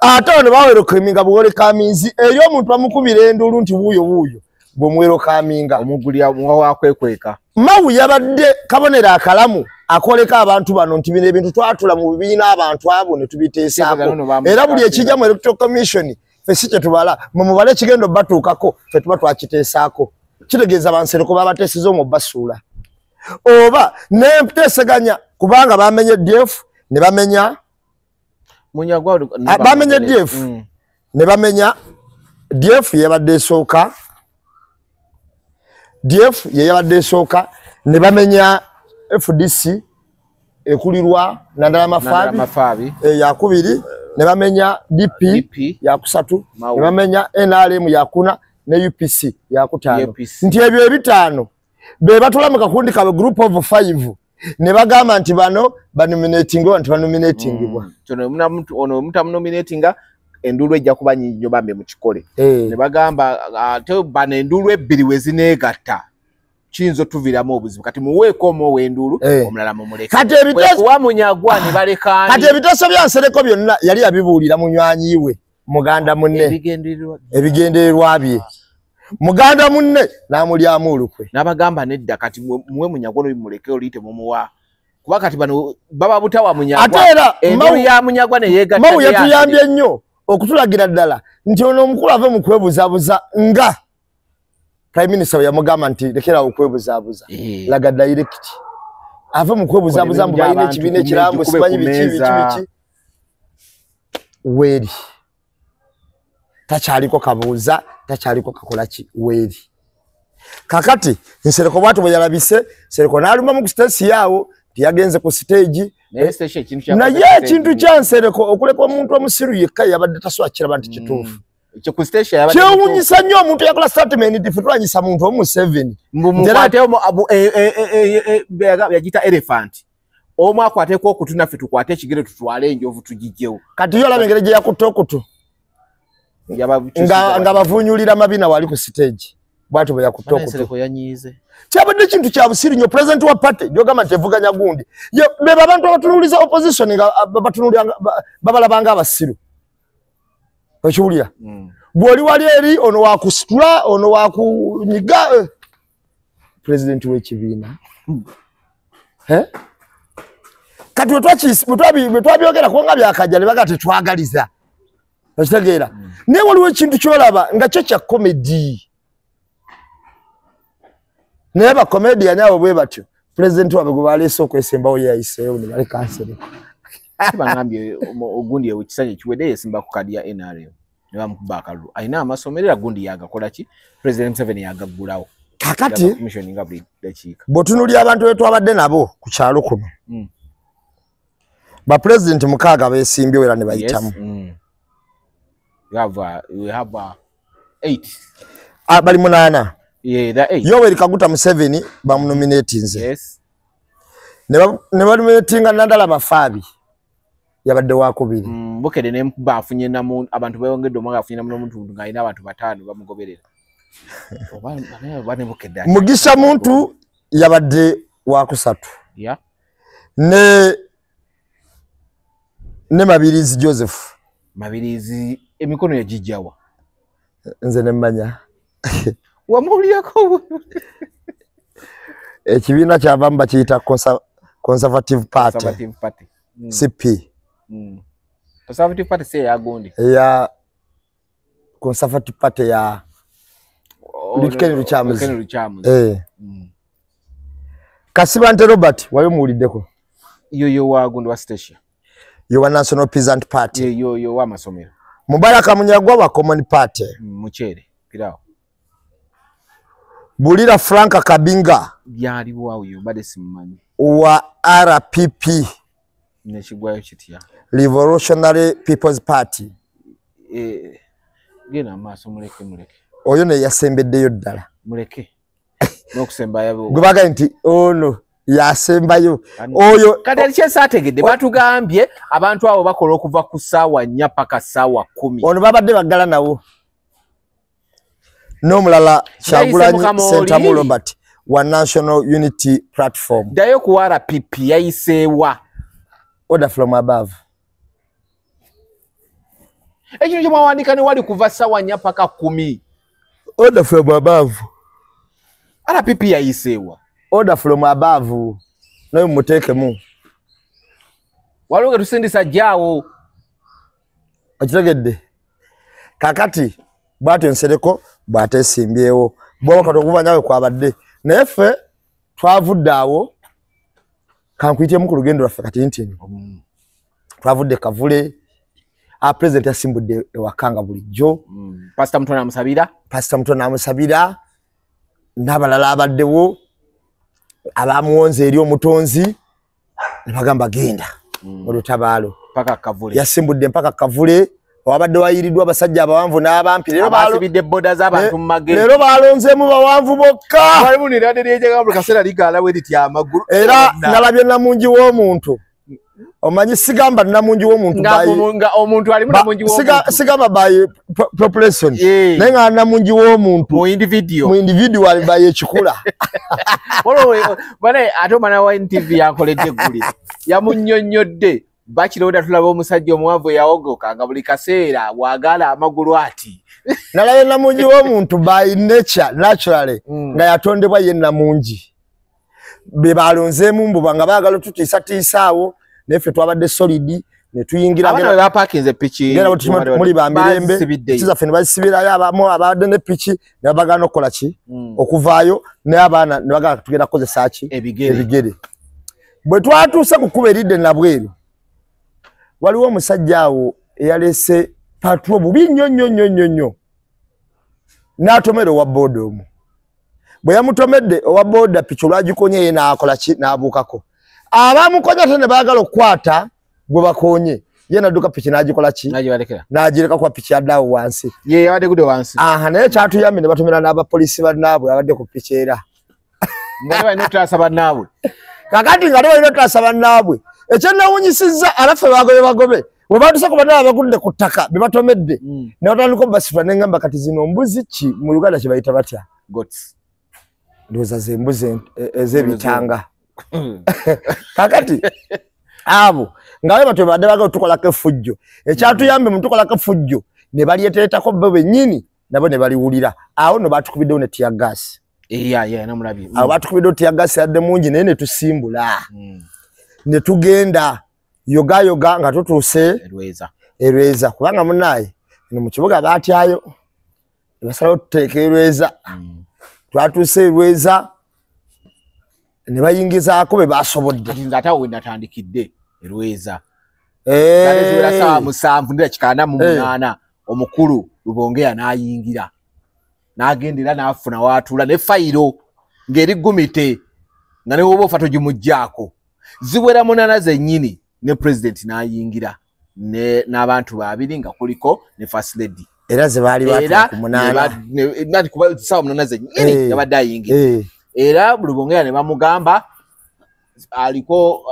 Speaker 1: ate bano baawerekaminga buwero kaminzi eri omuntu bamukubira enduulu nti wuuyo bw'omuwero kaminga
Speaker 2: omugulya wakwekweka
Speaker 1: Mawu yabadde kabonera akalamu akoleka abantu bano nti bino ebintu twatula mu bibiina abantu abo ne tubiteesaako era buli ekijja mu Electoral Commission ffe si kye tubala mumubale kigendo batuukako ffe tuba twakiteesaako kitegeeza bansereko babateeseza mu basuula oba n'emteeseganya kubanga bamenye DF ne bamenya bamenye DF ne bamenya DF yabadde esooka DF yabadde esooka ne bamenya FDC ekulirwa Nandala Mafabi yakubiri ne bamenya DP yakusatu ne bamenya NRM yakuna ne UPC yakutano nti ebyo ebitano be batula mu kakundi ka group of 5 ne bagamba nti bano banominatingwa nti banominatingibwa
Speaker 2: ono mutamunominatinga endulu ejja kuba nyinyo bambe mu kikole ne bagamba ate bano endulu ebbiri wezineegatta kiyinza otuviramu obuzibu kati muweeko omwo endulu omulala mumuleka
Speaker 1: kati ebiteeso
Speaker 2: munyagwa ne balekaani
Speaker 1: kati ebiteeso byansereko byonna yali yabibuulira munywanyiwe muganda munne ebigendererwa bye muganda munne n'amulyamu olukwe
Speaker 2: n'abagamba nedda kati muwe munyagwa n'obimuleke oliyite mumuwa kuba kati bano baba butawa munyagwa
Speaker 1: ate era
Speaker 2: endulu ya munyagwa ne yeegatta
Speaker 1: Mawu yatuyambye nnyo okutulagira ddala nti ono omukulu ave mu kwebuzaabuza nga Prime Minister yamugamba nti lekera okwebuzaabuza laga direct ave mu kwebuzaabuza mbu balina ekibiina ekirambu simanyi biki weeri takyaliko kabuuza takyaliko kakola ki weeri kakati Nsereko bwatu bwe yalabise Nsereko n'aluma mu stage yawo tiyagenze ku stage naye ekintu kya Nsereko okuleka omuntu omusiru yekka yabadde taswakira bantu kituufu kyewuunyisa nnyo omuntu yakola statement tifutulanyisa muntu omu 7
Speaker 2: yagita elephant omu akwateeko okutu naffe tukwate ekigere tutwale enjovu tugijjewo
Speaker 1: kati yo olaba engeri gye yakutta okutu nga bavuunyulira mabina wali ku stage bwatu bwe yakutta okutu kyabadde ekintu kya busiru nnyo president wa party gyogamba nti evuganya gundi beba abantu abatunuuliza opposition nga babalabanga abasiru okiwulira bw'oli wali eri ono wakusitula ono wakunyiga president w'ekibiina kati bwe twabyogera kubanga byakajja ne baga tetwagaliza okitegeera naye waliwo ekintu kyolaba nga kyo kya comedy naye bakomediani abo bwe batyo president wabwe gwe baleese okwesembawo yayiseewo ne baleka Nsereko
Speaker 2: bangambye ogundi ekisanye kiwedde yesimba ku kadi ya NRM ne bamukuba akalulu alina amasomero era gundi yagakola ki president Museveni yagaggulawo
Speaker 1: kakati bw'otunuulira abantu be twabadde nabo ku kyalo kuno ba president 6 beesimbyewo era ne bayitamu
Speaker 2: we have 8
Speaker 1: bali 8 Yoweri Kaguta Museveni bamunominatinze ne bamunominatinga Nandala Mafabi yabadde wakubiri
Speaker 2: Bukede ne bafunye namu abantu bayongedde omwaka afunye namu omuntu ng'alina abantu 5 bamugoberera
Speaker 1: Mugisha muntu yabadde wakusatu ne Mabirizi Joseph
Speaker 2: Mabirizi emikono ya jijjawa
Speaker 1: nze ne mmanya
Speaker 2: wamulyako
Speaker 1: ekibiina kyavamu bakiyita Conservative Party CP
Speaker 2: Conservative Party se ya gondi
Speaker 1: ya Conservative Party ya Ken Luchamuzi Kasibante Robert wayo muliddeko
Speaker 2: yo wa gondi wa station
Speaker 1: yo wa National Peasant Party
Speaker 2: yo wa masomero
Speaker 1: Mubaraka Munyagwa wa Common Party
Speaker 2: muchere pirao
Speaker 1: Bulira Franka Kabinga
Speaker 2: byali wawo yo bade simmanyi
Speaker 1: wa RPP
Speaker 2: Nechigwayo kitya.
Speaker 1: Revolutionary People's Party.
Speaker 2: Gena maaso muleke.
Speaker 1: Oyo ne yasembeddeyo ddala.
Speaker 2: Muleke. N'okusemba yabo.
Speaker 1: Gubaga nti ono yasembayo. Oyo
Speaker 2: kati alikyesa ategedde batugambye abantu abo bakola okuva ku ssaawa 4 paka ssaawa 10.
Speaker 1: Ono babadde baggala nawo. N'omulala Kyagulanyi Sentamu Robert wa National Unity Platform.
Speaker 2: Dayo ku RPP yayiseewa.
Speaker 1: Order from above.
Speaker 2: Ekyo kye mwawandika ne wali kuva ssaawa 4 paka 10.
Speaker 1: Order from above.
Speaker 2: RPP yayiseewa.
Speaker 1: Order from above. Nayo muteekemu.
Speaker 2: Waliwo ge tusindisa jjaawo.
Speaker 1: Okitegedde. Kakati bw'atyo Nsereko bw'ateesimbyewo. Bw'oba kati okuva nyawe kwabadde. Naye ffe twavudde awo kankuyitemu ku lugendo lwaffe kati ntini. Twavudde Kavule. President yasimbudde ewakanga bulijjo.
Speaker 2: Pastor Mutona amusabira.
Speaker 1: Pastor Mutona amusabira. N'abalala abaddewo. Abamuwonze eri omutonzi. Ne bagamba genda. Mu lutabaalo.
Speaker 2: Paka Kavule.
Speaker 1: Yasimbudde mpaka Kavule. Wabadde wayiriddwa abasajja abawanvu n'abampi. Leero
Speaker 2: basibidde boda z'abantu mu magere.
Speaker 1: Leero balonzeemu bawanvu bokka.
Speaker 2: Walimu ne radde ly'ejjaga buli kaseera ligala we litya amagulu.
Speaker 1: Era nalabye Namungi w'omuntu. Omanyi sigamba Namungi w'omuntu bayi.
Speaker 2: Nga omuntu ali mu Namungi w'omuntu.
Speaker 1: Sigamba by population. Naye nga Namungi w'omuntu.
Speaker 2: Mu individual.
Speaker 1: Mu individual bayi ekikula.
Speaker 2: Bane ate omwana wa NTV yankoledde egguli. Yamunnyonnyodde. Bakironda tulaba omusajja omuwanvu yawogoka nga buli kaseera wagala amagulu ati.
Speaker 1: Nalabye Namungi w'omuntu by nature naturally nga yatondebwa ye Namungi. Be balonzeemu mbu nga baagala tututiisatiisaawo neffe twabadde solid ne tuyingira
Speaker 2: abana ba parkinze piki
Speaker 1: muri bamirembe kizaffe ne bazisibirayo abamu abadde ne piki ne bagana okukola ki okuvaayo ne abana ne bagala tugenda kukozesa ki ebigere. Bwe twatuuse ku kuba eridde nabweru waliwo omusajja awo eyalese patro bubi nnyo n'atomera owa booda omu. Bwe yamutomedde owa booda piki olwagikonye ye n'akola ki n'abuukako. Abamukonya ate ne baagala okukwata gwe bakonye ye n'adduka piki n'agikola ki n'agireka kuba piki yaddaawo wansi.
Speaker 2: Ye yabadde gude wansi.
Speaker 1: Naye kyatuyambye ne batumira n'abapoliisi bannaabwe abadde ku piki era.
Speaker 2: Nga balina otulasa bannaabwe.
Speaker 1: Kakati nga balina otulasa bannaabwe. Ekyenawunyisizza alaffe bagobe. Bwe baatuse ku bannaabwe bagudde ku ttaka be batomedde. Ne batandika obbasitula ne ngamba kati zino mbuzi ki mu Uganda kye bayita batya?
Speaker 2: Goats.
Speaker 1: Ndowooza ze mbuzi ez'ebitanga. Kakati abo nga batyo badde bagala tukolako effujjo. Ekyatuyambe mu tukolako effujjo ne balyeteretako bo bennyini nabo ne baliwulira. Awo no batukubiddewo ne tear gas.
Speaker 2: Namulabye.
Speaker 1: Awo batukubiddewo tear gas yadde mungi naye ne tusimbula. Ne tugenda yoga nga tutuuse Erweza kubanga munaaye ne mu kibuga baatyayo ne basalawo tuteeka Erweza. Twatuuse Erweza ne bayingizaako be basobodde.
Speaker 2: Kati ate awo we natandikidde Erweza. Ziwera ssaawa 7:48 omukulu Lubongeya n'ayingira. N'agendera n'afuna w'atuula ne fayiro ng'eri gumite nga ne woba ofa togimuggyako. Ziwera 8 zennyini ne president n'ayingira n'abantu babiri nga kuliko ne first lady.
Speaker 1: Era ze baali batuuka ku 8.
Speaker 2: Nati kuba ssaawa 8 zennyini yabadde ayingira. Era Lubongeya ne bamugamba aliko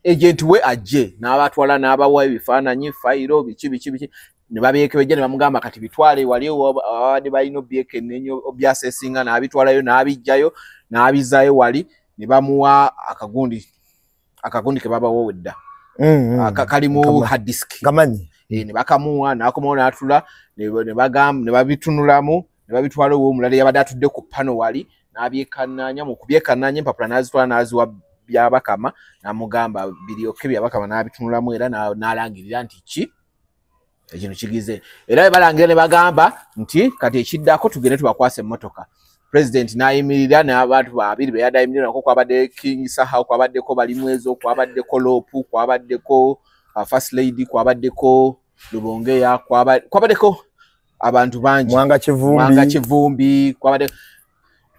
Speaker 2: agent we ajje n'abatwala n'abawa ebifaananyi fayiro biki ne babeekebejja ne bamugamba kati bitwale wali abadde balina obyekenenyo obyasesinga n'abitwalayo n'abijjayo n'abizaayo wali ne bamuwa akagundi ke babawo wedda kalimu hard disk
Speaker 1: gamanyi
Speaker 2: ne bakamuwa n'akomawo n'atula ne babitunulamu ne babitwala omulala yabadde atudde ku pano wali n'abyekananya mu kubyekananya empapula n'azitwala n'aziwa byabakama n'amugamba biryoke byabakama n'abitunulamu era n'alangirira nti ki ekino kigize era balangira ne bagamba nti kati ekiddako tugende tubakwasa emmotoka. President n'ayimirira n'abantu babiri be yadayimirira nako kwabadde King Saha kwabaddeko Balimwezo kwabaddeko Lopu kwabaddeko first lady kwabaddeko Lubongeya kwabaddeko abantu bangi
Speaker 1: Mwanga Kivumbi
Speaker 2: kwabadde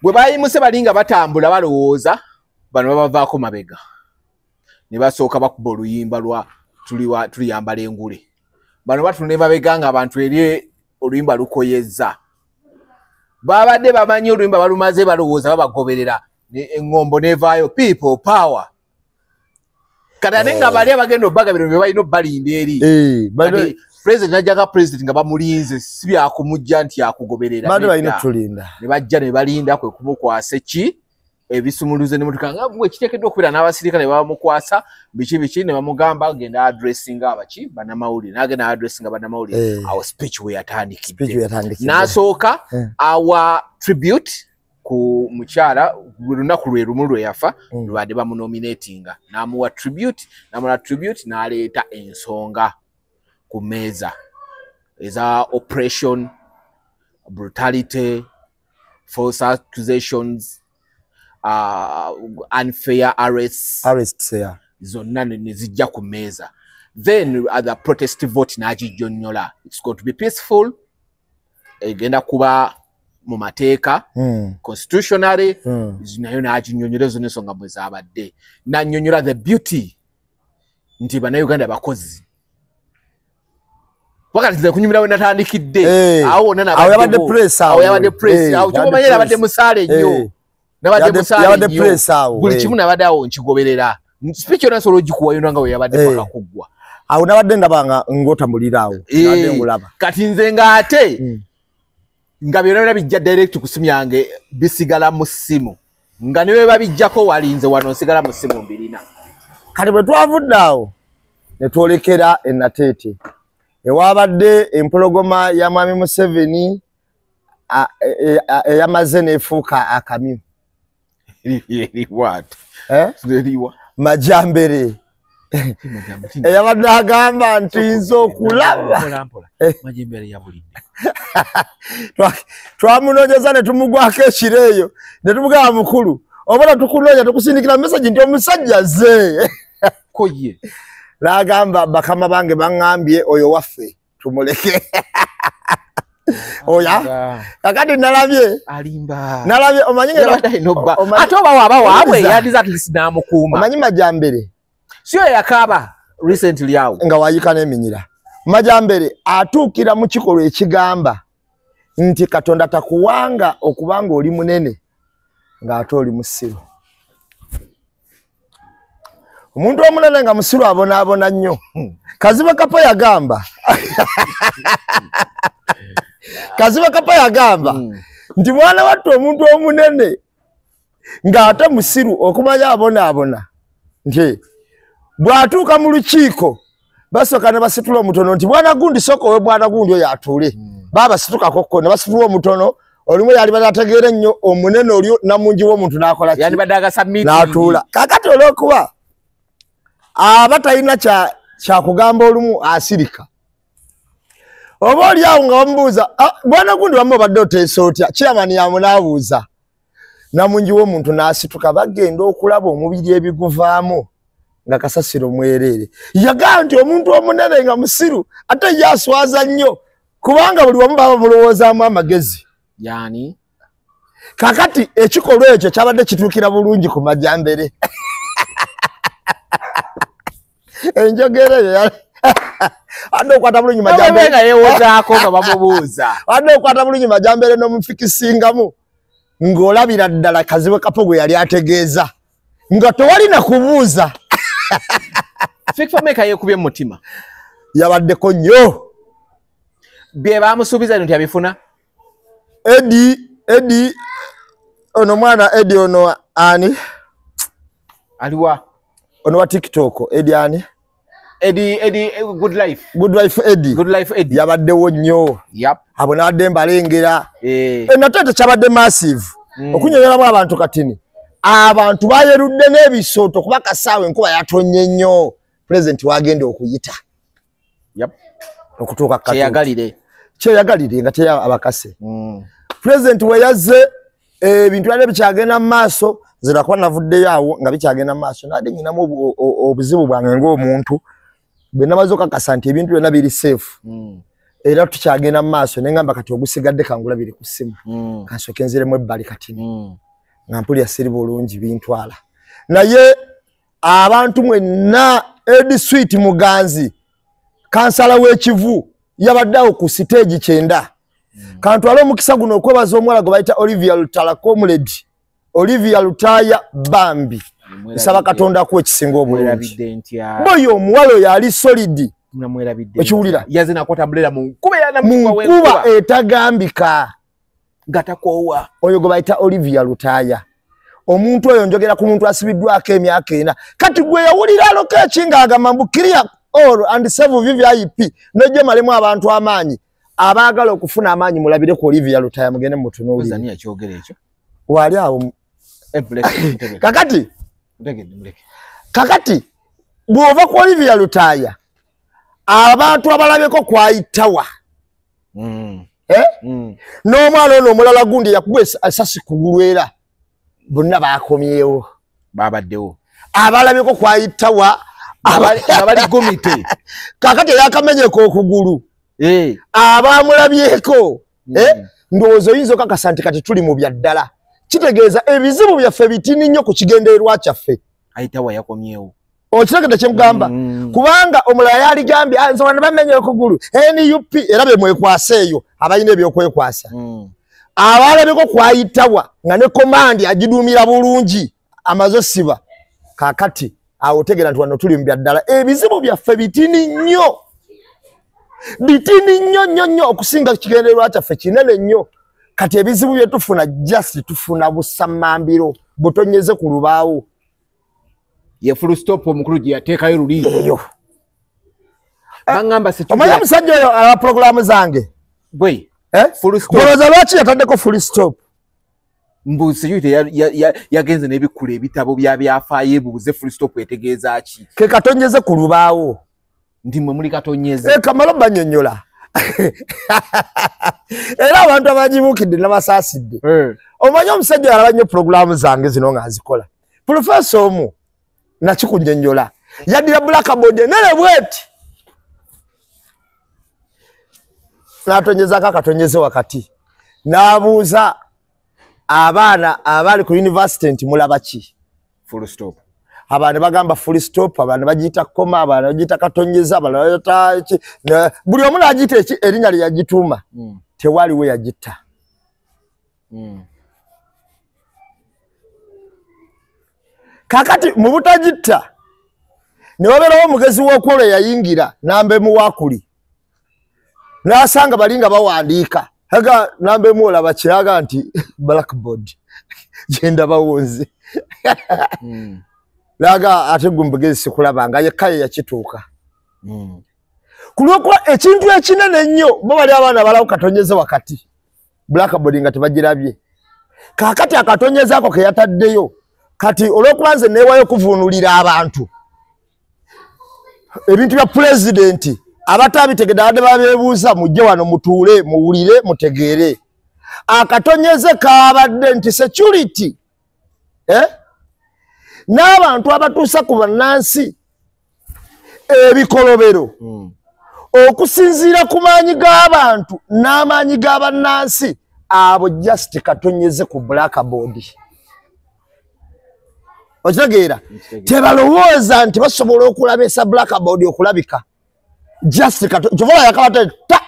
Speaker 2: bwe bayimuse balinga batambula balowooza bano babavaako mabega ne basooka bakuba oluyimba lwa tuliyambala engule. Bano batune babeganga abantu eri oluyimba lukoyeza. Babadde bamanyi oluyimba balumaze balowooza babagoberera engombo nevaayo people power. Kadane nga bali abagenda obbaga bino bye balina obbalinda eri. President ajaga president nga bamulinze si byakumujja nti yakugoberera.
Speaker 1: Bado balina tulinda.
Speaker 2: Ne bajja ne balinda kwe kumukwasa ki ebisumuluze ne mutukanga bwe kiteekeddwa okubeera n'abasirikale bamukwasa biki ne bamugamba agenda addressing abaki bannamawulire n'agenda addressing bannamawulire awo speech we yatandikidde n'asooka awa tribute ku mukyala lunaku lwe lumu lwe yafa lwabadde bamunominatinga n'amuwa tribute n'aleeta ensonga ku mmeeza eza oppression, brutality, false accusations, unfair arrests zonna ne zijja ku mmeeza. Then the protest vote n'agijjonnyola. It's going to be peaceful. Egenda kuba mu mateeka constitutionally nayo n'aginnyonnyola ezo n'ensonga bwe zaabadde. N'annyonnyola the beauty nti bannayuganda bakozi. Wakati nze kunyumira we natandikidde awo wonna
Speaker 1: yabadde press
Speaker 2: awo kyomanyera abadde musaale nnyo buli kimu nabadde awo nkigoberera speech yonna nsobola ogikuwa yonna nga we yabadde paka kuggwa
Speaker 1: awo nabadde ndabanga ng'otambulira awo nabadde ngulaba
Speaker 2: kati nze ng'ate nga byonna bijja direct ku simu yange bisigala mu ssimu nga ne bwe babijjako walinze wano nsigala mu ssimu mbirina
Speaker 1: kati bwe twavudde awo ne twolekera e Nateete ewabadde empologoma ya Mwami Museveni eyamaze neefuuka akamyu Majambere eyabadde agamba nti nze okulaba twamunoonyeza ne tumugwako ekiro eyo ne tumugamba mukulu obona tukunoonya tukusindikira message nti omusajja ze
Speaker 2: koye
Speaker 1: n'agamba bakama bange baŋŋambye oyo waffe tumuleke oya kakati nalabye omanyi
Speaker 2: ate oba waba waabwe yadiza at least n'amukuuma
Speaker 1: omanyi Majambere
Speaker 2: siyo yakaaba recently awo
Speaker 1: nga wayika n'eminyira Majambere atuukira mu kikolwa ekigamba nti Katonda takuwanga okubanga oli munene ng'ate oli musiru. Omuntu omunene nga musiru abonaabona nnyo. Kaziba Kapa yagamba nti mwana wattu omuntu omunene ng'ate musiru okumanya abonaabona nti bw'atuuka mu lukiiko basooka ne basitula omutono nti bwana gundi sooka owe bwana gundi oyo atuule baabasitukakokko ne basitula omutono olimu yali batategeera ennyo omunene olyo namungi w'omuntu n'akola ki n'atuula kakati olw'okuba aba talina kyakugamba olumu asirika oba oli awo nga bamubuuza bwana gundi wamu obadde oteesa otya chairman yamunaabuuza namungi w'omuntu n'asituka bagenda okulaba omubiri ebiguvaamu nga kasasiro mwereere yagamba nti omuntu omunene nga musiru ate ye aswaza nnyo kubanga buli wamu baba bamulowoozaamu amagezi
Speaker 2: yani
Speaker 1: kakati ekikolwa ekyo kyabadde kituukira bulungi ku Majambere enjogera eyo adde okwata bulungi Majambere
Speaker 2: nga yeewozaako nga bamubuuza
Speaker 1: adde okwata bulungi Majambere n'omufikisingamu ng'olabira ddala Kazibe Kapa gwe yali ategeeza nga tewali na kubuuza
Speaker 2: Fikfameka yeekubye mu mutima
Speaker 1: yabaddeko nnyo
Speaker 2: bye baamusuubiza nti abifuna
Speaker 1: Edi ono mwana Edi ono ani
Speaker 2: aliwa
Speaker 1: ono wa TikTok Edi ani
Speaker 2: Edi good life Edi
Speaker 1: yabaddewo nnyo abo n'abadde mbalengera Nateete kyabadde massive okunyonyolamu abantu katini abantu bayerudde n'ebisooto kuba kasaawe enkuba yatonye nnyo president wagenda okuyita okutuuka kyeyagalire nga teya abakase president we yazze ebintu byali bikyagenda mu maaso nze nakuba navuddeyo awo nga bikyagenda mu maaso nadde nyinamu obuzibu bwange ng'omuntu bwe namaze okakasa nti ebintu byonna biri safe era tukyagenda mu maaso naye ngamba kati ogusigadde kangulabire ku ssimu kansooke nziremu ebbali katini nga mpulira siri bulungi bintwala naye abantu mwenna Ed Sweet Muganzi kansala w'Ekivu yabaddawo ku stage 9 kantu alo mukisa guno okwebaza omwala gwe bayita Olivia Lutala Comrade Olivia Lutaya Bambi nsaba Katonda ku ekisinga obulungi boyo omuwalo yali solid ekiwulira
Speaker 2: yazina kotabulera mu
Speaker 1: nkuba etagambika
Speaker 2: gatakowa
Speaker 1: oyo gwe bayita Olivia Lutaya omuntu oyo njogera ku muntu asibiddwako emyaka 4 kati gwe yawulira alokekinga agamba mbukiria all and save VVIP neje malemu abantu amaanyi abagala okufuna amaanyi mulabire ku Olivia Lutaya mugende mutunuulire
Speaker 2: Tanzania kyogere ekyo
Speaker 1: wali awo kakati bwova ku Olivia Lutaya abantu abalabeko kwayitawa n'omwana ono omulala gundi yakugwa esasi kugulwera bonna bakomyewo
Speaker 2: babaddewo
Speaker 1: abalabeko kwayitawa
Speaker 2: abali gomite
Speaker 1: kakati yakamenyeko okugulu abamulabyeko ndowooza oyinza okakasa nti kati tuli mu byaddala kitegeeza ebizibu byaffe bitini nnyo ku kigendererwa kyaffe
Speaker 2: ayitawa yakomyewo
Speaker 1: okitegedde kyemugamba kubanga omulala yaligambye nze wano bamenye okugulu NUP era be mwekwasa eyo abalina ebyokwekwasa abalabeko kwayitawa nga ne komandi agiduumira bulungi amaze siba kakati awo tegera nti wano tuli mu byaddala ebizibu byaffe bitini nnyo nnyo okusinga kigendererwa kyaffe kinene nnyo kati ebizibu bye tufuna just tufuna busamambiro butonyeze ku lubaawo
Speaker 2: ye full stop omukulu gye yateekayo luli
Speaker 1: eyo
Speaker 2: bangamba
Speaker 1: omanya musajja oyo ala programu zange
Speaker 2: bwe full stop
Speaker 1: boloza lwaki yataddeko full stop
Speaker 2: mbuuse yite yagenze n'ebikula ebitabo byafaayo ebuuze full stop etegeeza ki
Speaker 1: ke katonyeze ku lubaawo
Speaker 2: ndi mwe muli katonyeze
Speaker 1: kamalo banyonyola era abantu abagibuukidde n'abasaasidde omanya omusajja alaba nnyo programu zange zino nga nzikola profesa omu nakikunjonyola yaddira blackboard enene bweti n'atonyezako akatonyeze wakati n'abuuza abaana abali ku university nti mulaba ki
Speaker 2: full stop
Speaker 1: abantu bagamba full stop abantu bagiyita koma abantu bagiyita katonyeza abantu bagiyita buli omu n'agiyita erinnya lye yagituuma tewaliwo yagitta kakati mu butagitta ne wabeerawo omugezi w'okwolwa yayingira nambemu wakuli n'asanga balinga bawandiika haga nambemu olaba kiraga nti blackboard genda bawonze laga ate gumbugezi sikulaba nga yekkaye yakituuka kulwokuba ekintu ekinene nnyo bo bali abaana balawo katonyeze wakati blackboard nga tebagirabye kakati akatonyeze ako ke yataddeyo kati olwokuba nze neewayo okuvuunulira abantu ebintu bya pulezidenti abatabitegedde abadde babeebuuza mujje wano mutuule muwulire mutegeere akatonyeze kabadde nti security n'abantu abatuusa ku bannansi ebikolobero okusinziira ku maanyi g'abantu n'amaanyi g'abannansi abo just katonyeze ku blackboard okitegeera tebalowooza nti basobola okulabisa blackboard okulabika just kyovola yakabate ta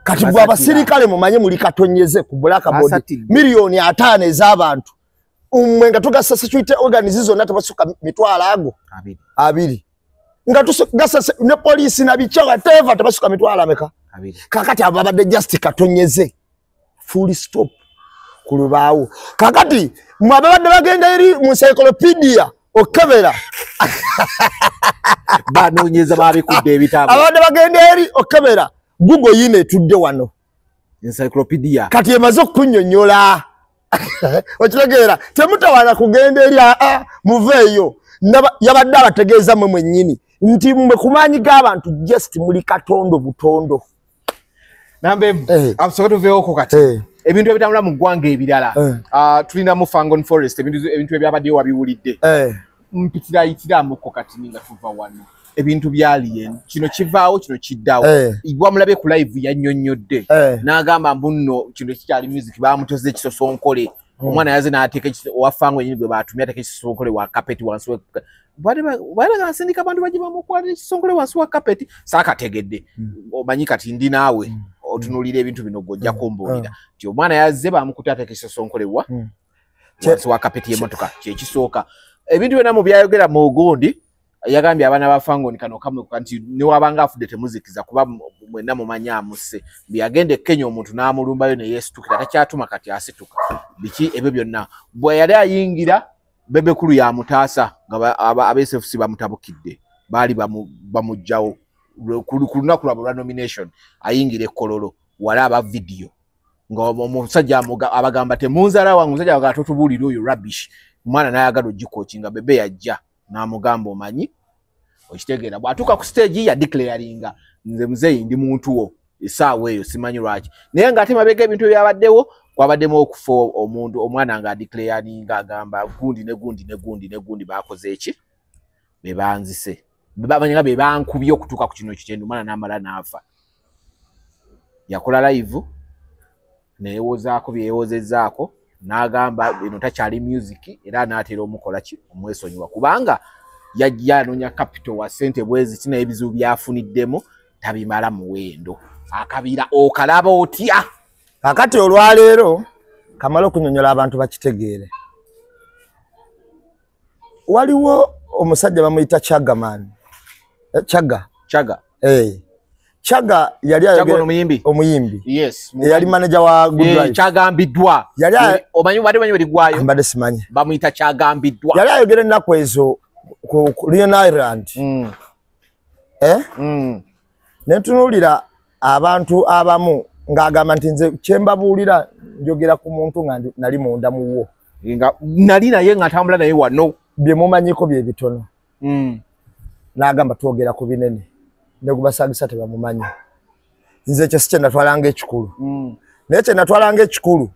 Speaker 1: kati bwe abasirikale mumanye muli katonyeze ku blackboard miliyoni 5 ez'abantu umwe nga tugasa security organization zonna tebasuka mitwalo ago 2 nga tugasa ne police na bichaga teva tebasuka mitwalo ameka
Speaker 2: 2
Speaker 1: kakati ababadde just katonyeze full stop ku lubaawo kakati mwabadde bagenda eri mu encyclopedia okebera
Speaker 2: banonyeza babikudde ebitabo
Speaker 1: abadde bagenda eri okebera Google yine tudde wano
Speaker 2: encyclopedia
Speaker 1: kati emaze okunyonyola okitegeera temutawana kugenda eri muveeyo yabadde abategeeza mwe mwennyini nti mwe kumaanyi g'abantu just muli katondo butondo
Speaker 2: nambe abusobola tuveewo kati ebintu ebitambula mu ggwanga ebirala tulina mu Fangon Forest ebintu ebyabaddeyo wabiwulidde mpitirayitiraamuko kati ninga tuva wano ebintu byali kino kivaawo kino kiddawo bwamulabye ku live yannyonnyodde n'agamba mbuno kino kikyali music bamutoze kisosonkole omwana yaze n'ateeka wafango nyinyi gwe batumya ateeka ekisonkole wa carpet wansi bali gasindika abantu bagiba mu kwata ekisonkole wansi wa carpet saakategedde omanyi kati ndi naawe otunulira ebintu bino gojja kumbuulira nti omwana yazze bamukuta ateeka ekisonkole wansi wa carpet y'emmotoka kyekisooka ebintu byonna mu byayogera mu Ogundi yagambye abaana ba Fango kano kamwe kanti ne wabanga afudde temuzikiza kuba mwenna mumanya amuse byagende Kenya omuntu n'amulumbayo ne yeesitukira takyatuma kati asituka biki ebyo byonna bwe yali ayingira bebe kulu ya mutaasa nga abSFC bamutabukidde bali bamujjawo kulunaku lwa nomination ayingire Kololo wala aba video nga omusajja abagamba temunzala wangu musajja agatotubulira oyo rubbish mwana nayagala ogikokinga bebe yajja namugamba omanyi okitegeera bwatuka ku stage ya declaringa nze muzeyi ndi muntu wo esaawa eyo simanyi lwaki naye nga ate mabega ebintu byabaddewo kwabaddemu okufa omuntu omwana nga declaringa agamba gundi bakoze eki bebanzise bebamanyanga bebankubye okutuuka ku kino kikyendo omwana n'amala n'afa yakola live neyewozaako byeyewozezaako n'agamba bino takyali music era n'atera omukola ki omwesonyiwa kubanga yajja anonya capital wa sente bwezi kina ebizibu byafuniddemu tabimala muwendo akabira okalaba otya
Speaker 1: kakati olwaleero kamala okunyonyola abantu bakitegeere waliwo omusajja bamuyita Chagaman Chaga Chaga yali omuyimbi
Speaker 2: yes
Speaker 1: yali manager wa Good Life
Speaker 2: Chagambiddwa omanyi bali gwayo
Speaker 1: mbade simanyi
Speaker 2: bamuyita Chagambiddwa
Speaker 1: yali ayogera ennaku ezo ku Leon Island netunulira abantu abamu ng'agamba nti nze kyembabuulira njogera ku muntu nga nali munda muwo
Speaker 2: nga nali naye nga ntambula naye wano
Speaker 1: bye mumanyiko bye bitono n'agamba twogera ku binene ne kubasagisa tebamumanyi nze kye sikye natwalanga ekikulu naye kye natwalanga ekikulu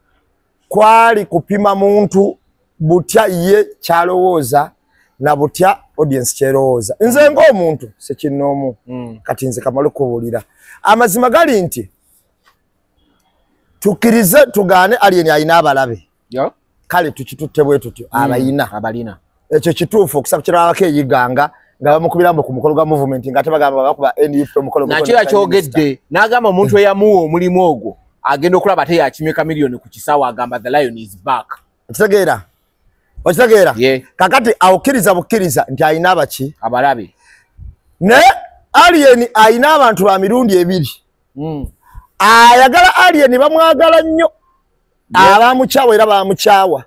Speaker 1: kwali kupima muntu butya ye kyalowooza na butya audience kyerowooza nze ng'omuntu sekinnoomu kati nze kamala okubuulira amazima gali nti tukkirize tugaane alien ayina abalabe kale tukitutte bwe tutyo abalina ekyo kituufu okusa kukirabako eyiganga nga bamukubiramo ku mukolo gwa movement nga ate bagamba bakuba NUP omukolo
Speaker 2: nakyo yakyogedde n'agamba omuntu eyamuwa omulimu ogwo agenda okulaba ate yakimeka miliyoni ku kisaawa agamba the lion is back
Speaker 1: okitegeera kakati awukkiriza bukkiriza nti ayina abaki
Speaker 2: abalabe
Speaker 1: ne alien ayina abantu ba mirundi ebiri ayagala alien bamwagala nnyo abamukyawa era bamukyawa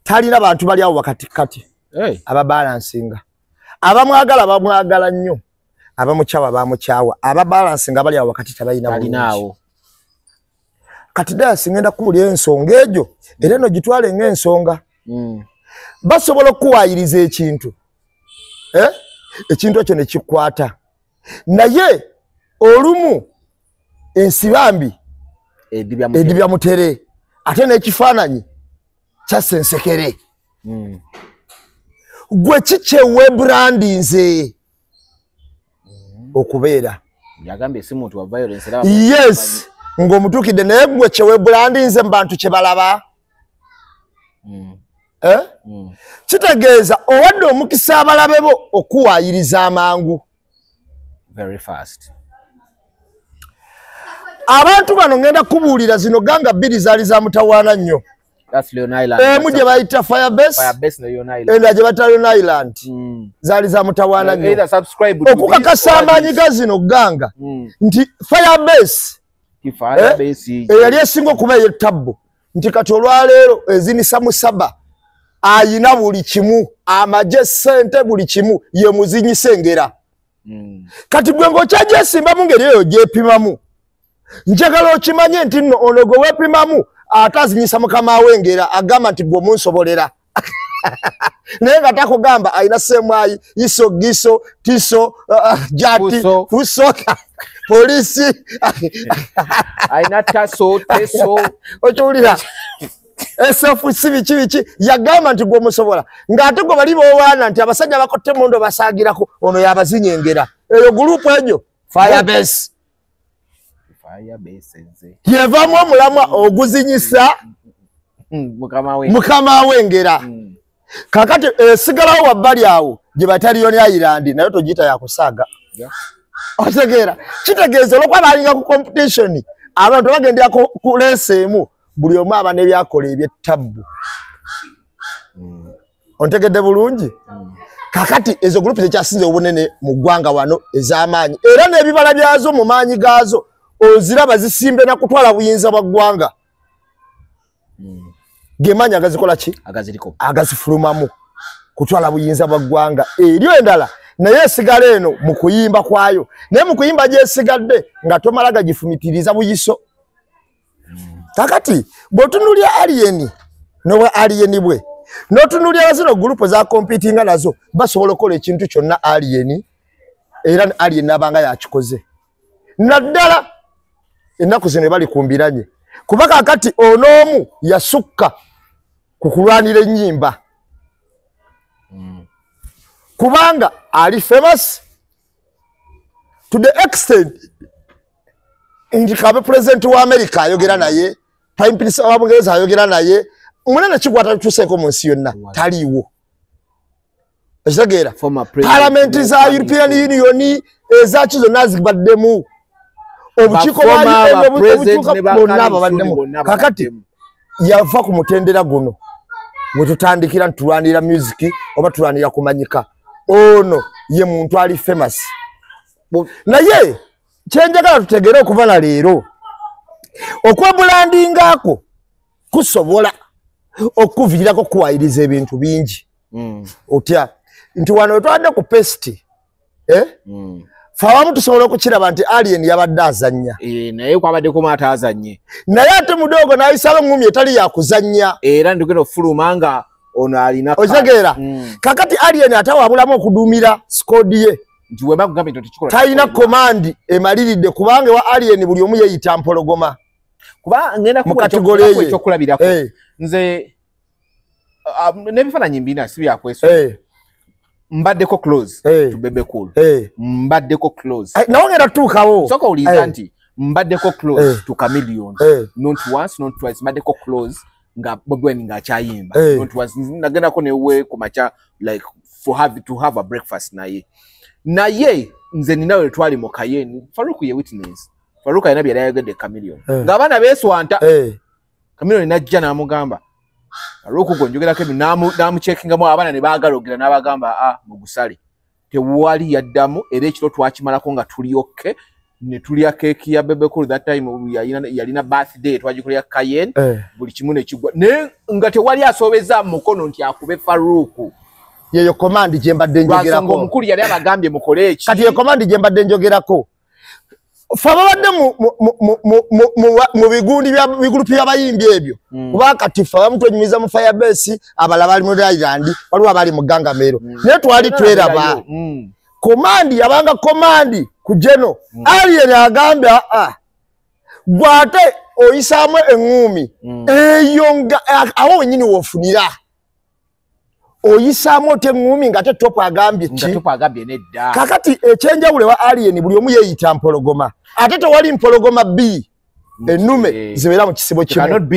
Speaker 1: talina bantu bali awo wakatikati ababalansinga abamwagala nnyo abamukyawa bamukyawa ababalansinga bali awo wakati tabalina kati dasi ngenda kuwulira ensonga egyo era eno gitwale ng'ensonga basobola okuwayiriza ekintu ekintu ekyo ne kikwata naye olumu ensibambi edibya mutere ate n'ekifaananyi kyasensekere gwe kikyewe brandinze okubeera yes ng'omutuukidde naye gwe kyewe brandinze mu bantu kye balaba kitegeeza owadde omukisa abalabe bo okuwayiriza amangu abantu bano ngenda kubuulira zino ganga bbiri zaali za mutawaana nnyo emu gye bayita Firebase endala gye bayita Leon Island zaali za mutawaana nnyo okukakasa amaanyi ga zino ganga nti Firebase eyali esinga okuba ey'ettabbo nti kati olwaleero ezinisa musaba ayina buli kimu amagye sente buli kimu ye muzinyisa engera kati gwe ng'okyajesimbamu ngeri eyo gyepimamu njagala okimanye nti nno ono gwe weepimamu ate azinyisa mukama wengera agamba nti gwe munsobolera naye nga takugamba ayina semwayi iso giso tiso jati fuso polisi
Speaker 2: ayina taso teso
Speaker 1: okiwulira SFC biki yagamba nti gwe musobola ng'ate gwe bali boowaana nti abasajja bakotte mundo basaagirako ono yabazinya engera eyo gurupu egyo Firebase yevaamu omulamwa oguzinyisa mukama wengera kakati sigalawo wabbali awo gye bataliyoni Ireland nayo togiyita yakusaaga otegeera kitegeeza olwokuba balinga ku competition abantu bagendera ku leseemu buli omu aba n'ebyakola ebyettabbu ontegedde bulungi kakati ezo group zekyasinze obunene mu ggwanga wano ez'amaanyi era n'ebibala byazo mu maanyi gaazo oziraba zisimbe na kutwala buyinza bwa ggwanga gemaanyi agazikola ki agazifulumamu kutwala buyinza bwa ggwanga eryo endala naye esigala eno mu kuyimba kwayo naye mu kuyimba gyesigadde nga tomala gagifumitiriza buyiso kakati bw'otunuulya aliyeni nowe aliyeni bwe n'otunuulya zino gurupu za kompitinga nazo basobola okukola ekintu kyonna aliyeni era aliyeni abanga yakikoze naddala ennaku zino bali kumbiranye kuba kakati onoomu yasukka ku kulwanira ennyimba kubanga ali famous to the extent nti kabe president wa America ayogera naye prime minister wa Bungereza ayogera naye munene kikwata tuseeko mu nsi yonna taliiwo ekitegeera parliament za European Union ezaaki zonna zibaddemu obukiiko bonna babaddemu kakati yava ku mutendera guno we tutandikira ntulwanira music oba tulwanira kumanyika ono ye muntu ali famous naye kyenjagala tutegere okuva na leero okwebulandingako kusobola okuviirako kuwayiriza ebintu bingi otya nti wano twadde ku pesti fawamu tusobola okukiraba nti alien yabadde azannya
Speaker 2: naye kwabaddeko maata azanye
Speaker 1: naye ate mudogo n'ayisaba engumi etali yakuzannya
Speaker 2: era ndigenda ofuluma nga ono alina
Speaker 1: okitegeera kakati alien ate wabulamu okuduumira skodi ye
Speaker 2: nti weba kugambye nti tekikola
Speaker 1: talina komandi emaliridde kubanga wa alien buli omu yeeyita mpologoma
Speaker 2: kuba ngenda ekyokulabirako nze n'ebifaananyi mbina si byakweso mbaddeko close to Bebe Cool mbaddeko close
Speaker 1: nawe ngenda tutuukawo
Speaker 2: soka uliza nti mbaddeko close to Chameleon not once not twice mbaddeko close nga Bobi Wine ng'akyayimba not once nagendako newe kumacha like to have a breakfast naye nze ninawe twali mu Cayenne Faruku ye witness Faruku ayina byali ayogedde Chameleon ng'abaana beeswanta Chameleon najja n'amugamba Faruku gonjogerako n'amucekingamu abaana ne baagala ogira n'abagamba mugusale tewali yaddamu era ekiro twakimalako nga tulyoke ne tulya keeki ya Bebe Cool that time yalina birthday twagikolera Cayenne buli kimu ne kigwa naye nga tewali asobeza mu mukono nti akube Faruku yeyo komandi gye mbadde njogerako omukulu yali abagambye mukole eki kati ye komandi gye mbadde njogerako fa babadde mu bigundi bya bigrupu by'abayimbi ebyo kuba kati fa bamutonyumiza mu Firebase abala bali mu Ireland waliwo abali mu Gangamero naye twali tweraba komandi yabanga komandi ku Jeno alien agambya gwate oyisaamu engumi eyo awo wenyini wofunira oyisaamu ote ngumi nga topo agambye nedda kakati ekyenjawule wa alien buli omu yeeyita mpologoma ate tewali mpologoma B ennume zibeera mu kisibo kimu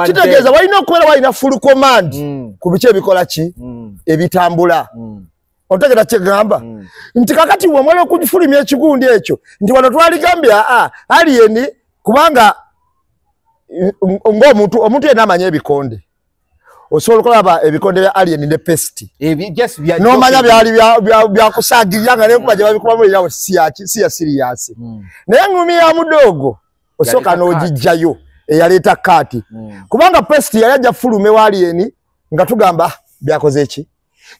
Speaker 2: kitegeeza walina okubeera walina full command ku biki ebikola ki ebitambula otegera kyegamba nti kakati wamala okugifulumya ekigundi ekyo nti wano twaligambya alien kubanga omuntu yenna amanya ebikonde osobola okulaba ebikonde bya alien ne pesti n'omanya byali byakusaagirira nga nenkuba gye babikubamu erawo si ya siriyasi naye engumi ya mudogo osooka n'ogijjayo eyaleeta kaati kubanga pesti yali ajja fulume wa alien nga tugamba byakoze eki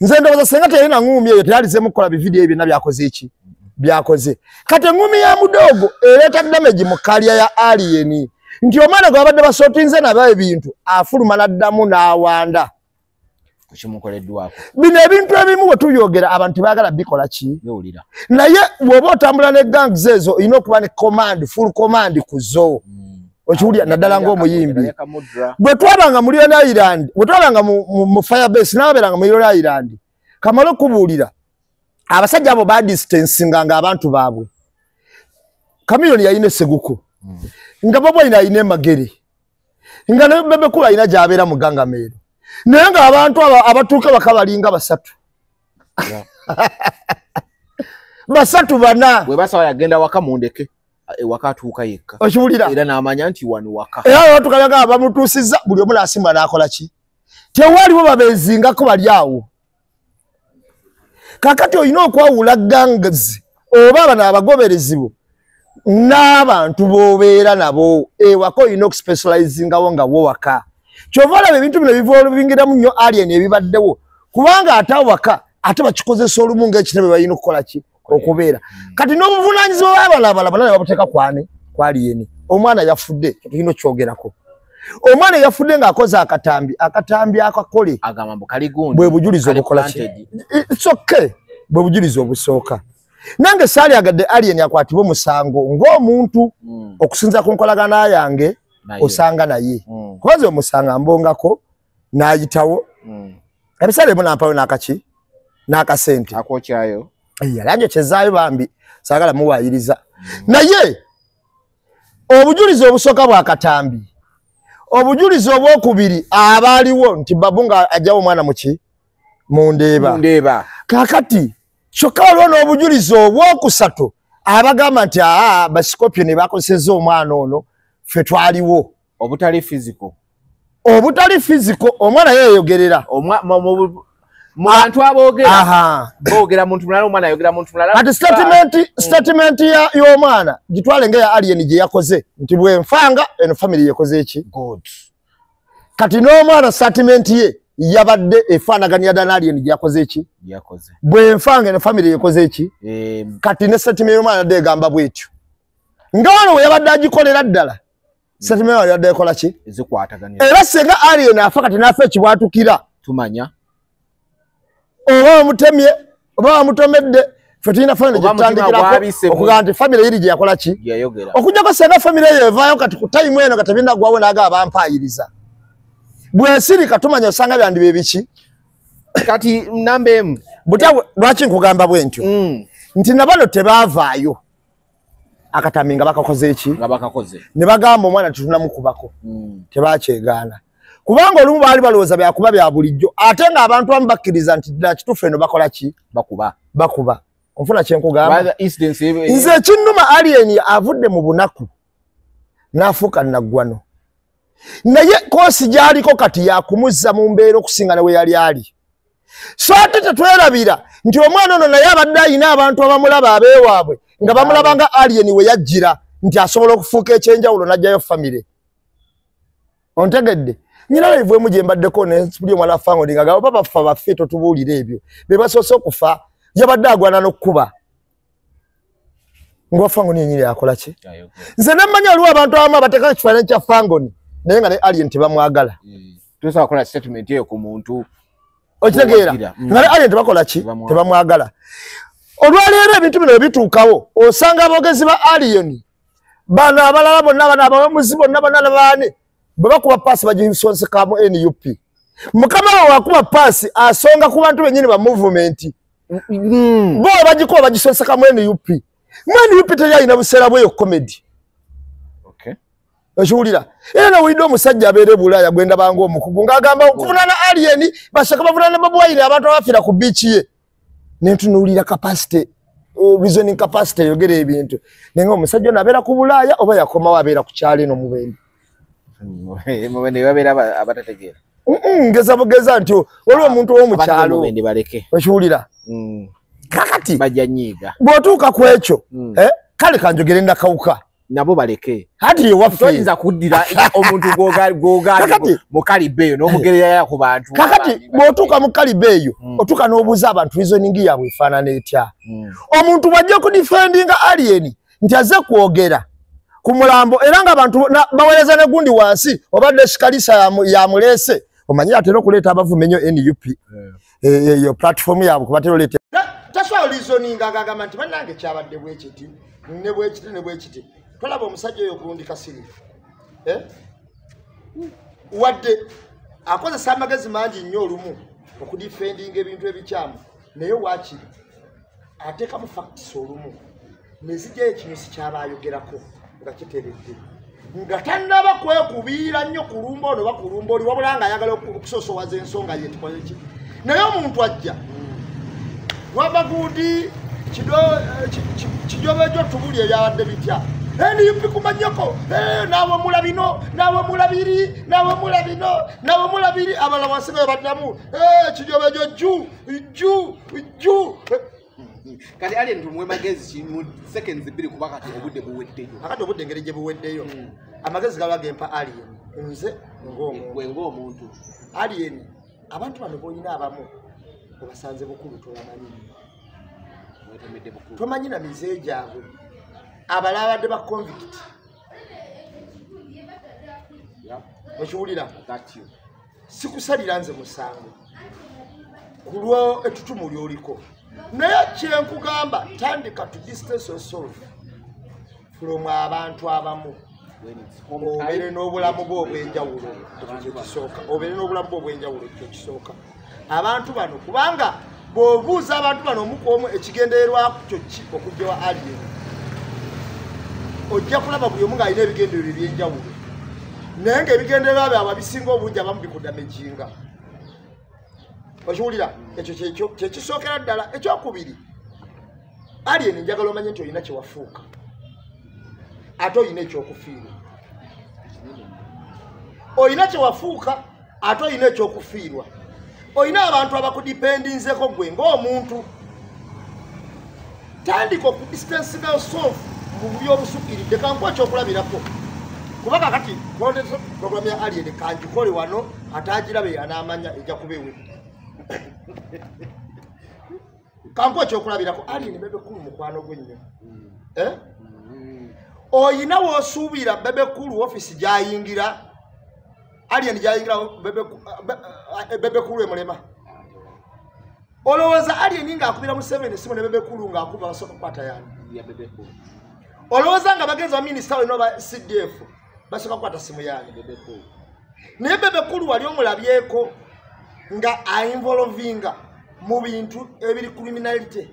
Speaker 2: nze ndowooza senga teyalina ngumi eyo teyalizemu kukola bividiyo byonna byakoze eki byakoze kati engumi ya mudogo ereeta damage mu kalya ya alien nti omwana gwe babadde basootinze nabo ebintu afuluma n'addamu n'awanda bino ebintu ebimu bwe tubyogera abantu baagala bikola ki naye bw'oba otambula ne gangs ezo olina okuba ne command full command ku zo okiwulira naddala ng'omuyimbi bwe twabanga mu Lion Island bwe twabanga mu Firebase n'ababeeranga mu Lion Island kamala okubuulira abasajja abo badistancinga ng'abantu baabwe Chameleon yalina esseguko nga Bobi Wine alina emagere
Speaker 1: nga ne bebe kula ina jabera muganga meero naye nga abantu abatuuka bakabalinga basatu basatu bana
Speaker 2: bwe basawa yagenda waka mundeke wakatuuka yekka
Speaker 1: okiwulira
Speaker 2: era n'amanya nti wano waka
Speaker 1: era abatukayaga bamutuusizza buli omu n'asimba n'akola ki tewaliwo babezingako bali awo kakati olina okwawula gangazi oba abana abagoberezibo n'abantu b'obeera nabo ewaka olina okuspecializingawo nga wo waka kyova olaba ebintu bino bivingiramu nnyo alien ebibaddewo kubanga ate awaka ate bakikozesa olumu ng'ekitebe balina okukola ki okubeera kati n'obuvunaanyizibwa bw'abaana abalala ne babuteeka ku alien omwana yafudde tulina okyogerako omwana yafudde ng'akoze akatambi akakole
Speaker 2: agamba mbu kali gundi
Speaker 1: bwe bujulizi obukola ki it's okay bwe bujulizi obusooka nange saali agadde alien akwatibwa omusango ng'omuntu okusinza ku nkolagana yange osanga naye kubaze omusanga mbongako n'ayitawo ebiseera ebimu nampayo n'akaki n'akasente
Speaker 2: akokyayo
Speaker 1: yalanje kyezaayo bambi saagala muwaayiriza naye obujulizi obusooka bwakatambi obujulizi obwokubiri abaaliwo nti babu nga ajjawo omwana muki mundeeba kakati kyokka waliwo n'obujulizi obwokusatu abagamba nti basikopiyo ne bakozeseza omwana ono ffe twaliwo
Speaker 2: obutali physical
Speaker 1: omwana yeeyogerera
Speaker 2: mu bantu boogera muntu mulala omwana ayogera muntu mulala
Speaker 1: ati statement y'omwana gitwale nga alien gye yakoze nti bwenfanga eno family yekoze eki kati n'omwana statement ye yabadde efaanaganya ddala alien gye yakoze eki bwenfanga eno family yekoze eki kati ne statement y'omwana yadde egamba bwetyo nga wano we yabadde agikolera ddala statement y'omwana yadde ekola ki era senga alien afa kati n'afa ekibwatukira
Speaker 2: tumanya
Speaker 1: oba omutemye oba omutomedde ffe tulina famire gyetutandikirako okugamba nti famire yiri gye yakola ki okujjako senga famire eyo evaayo kati ku tayimu eno nga tebinaggwawo naaga abampaayiriza bwensirika tumanya osanga byandiba ebiki
Speaker 2: kati namba emu
Speaker 1: lwaki nkugamba bwe ntyo nti nabano tebaavaayo akatambi nga bakakoze eki ne bagamba omwana tetunamukubako tebakyegaana kubanga olumu baali balowooza byakuba bya bulijjo ate ng'abantu abamu bakkiriza nti ddala kituufu eno bakola ki bakuba onfuna kyenkugamba nze ekinnuma alien avudde mu bunaku n'afuuka naggwano naye koosi gy'aliko kati yakumuzza mu mbeera okusinga ne we yali ali so ate tetwerabira nti omwana ono naye abadde ayina abantu abamulaba abeewaabwe nga bamulaba nga alien we yajjira nti asobola okufuuka ekyenjawulo n'ajjayo famire ontegedde nyina livwemu gye mbaddeko nebuli omwana afango ndingaga oba bafa baffe totubuulira ebyo be basoose okufa yabadde agwana n'okkuba ng'ofango niyenyini yakola ki nze nemmanya waliwo abantu abamu abateekako ekifaananyi kya fangoni naye nga ne alien tebamwagala
Speaker 2: tusobola kukola statement eyo ku muntu
Speaker 1: okitegeera nga ne alien tebakola ki tebamwagala olwaleero ebintu bino bituukawo osanga aboogezi ba alien bano abalala bonna bano abawemuzi bonna bonna baane bwe bakuba paasi bagisonsekamu NUP mukama we wakuba paasi asonga ku bantu bennyini ba movement bo bagikuba bagisonsekamu NUP NUP teyalina buseera bweyo comedy okiwulira era nawulidde omusajja abeera Bulaaya gwenda banga omukugu ng'agamba okuvunaana alien basaka bavunaana babwaire abantu abafiira ku biiki ye nentunuulira capacity reasoning capacity yogera ebintu naye nga omusajja ono abeera ku Bulaaya oba yakomawo abeera ku kyalo eno Mubende
Speaker 2: abatategeera
Speaker 1: ngeza bugeza nti waliwo omuntu ow'omukyalo okiwulira kakati
Speaker 2: bajja nyiiga
Speaker 1: bw'otuuka ku ekyo kale kanjogere ndakawuka
Speaker 2: nabo baleke
Speaker 1: hati ewaffe
Speaker 2: toyinza kuddira omuntu gwogali mu kalibe eyo n'omugereraya ku bantu
Speaker 1: kakati bw'otuuka mu kalibe eyo otuuka n'obuuza abantu reasoning yaabwe efaanana etya omuntu bw'ajja okudifendinga alien nti azze kwogera ku mulambo era ng'abantu baweereza ne gundi wansi obadde sikalisa yamuleese omanyi atera okuleeta abavumenyo NUP eyo platform yaabwe kubatera oleeta tasobola reasoning agagamba nti bannange kyabadde bwekiti ne bwekiti ne bwekiti tolaba omusajja oyo gundi kasirifu wadde akozesa amagezi mangi nnyo olumu okudifendinga ebintu ebikyamu naye waakiri ateekamu facts olumu nezijjayo ekinyusi kyaba ayogerako nga kiteredde nga tannaba kwekubiira nnyo kulumba ono bakulumba oli wabula nga ayagala okusosowaza ensonga ye tukole ki naye omuntu ajja wabagudi kijobejo tubuli eyabadde bitya NUP kumanyoko nawe mula bino nawe mula biri nawe mula bino nawe mula biri abala wasinga baddamu kijobejo ju
Speaker 2: kati ali ntumwe magezi mu seconds 2 kubaka ati obudde buweddeyo
Speaker 1: akati obudde ngeri gye buweddeyo amagezi galagempa alien nze
Speaker 2: ng'omuntu
Speaker 1: alien abantu bano boyina abamu obasanze bukulu tomanyi na mize gyabwe abalabadde ba convict okiwulira sikusalira nze musango kulwo etutumu lyoliko naye kyenkugamba tandika to distance yourself from abantu abamu obere n'obulamu bwo obwenjawulo ekisooka obere n'obulamu bwo obwenjawulo ekisooka abantu bano kubanga bw'obuuza abantu bano omukuomu ekigendererwa kyo ki okujjawa alien ojja kulaba buli omu ng'alina ebigendererwa eby'enjawulo naye ng'ebigendererwa byabwe bisinga obungi abamu bikudamejinga okiwulira ekyo kyekisookera ddala ekyokubiri alien njagala omanye nti olina kyewafuuka ate olina ekyokufiirwa olina kyewafuuka ate olina ekyokufiirwa olina abantu abakudipendinzeko gwe ng'omuntu tandika okudistansinga yourself mu byobusukiridde kankuwa ekyokulabirako kuba kakati programu ya alien kanjikole wano atagirabe anaamanya ejja kuba ewedde kankuwa ekyokulabirako alien bebekulu mukwano gwennyo oyina woosuubira bebekulu ofisi gyayingira alien gyayingira bebekulu emulema olowooza alien ng'akubira mu 7 simu ne bebekulu ng'akuba basooka kukwata yani olowooza nga bagenzi ba minisita we noba CDF basooka kukwata simu yani naye bebekulu wali omulabyeko nga ainvolvinga mu bintu ebiri criminality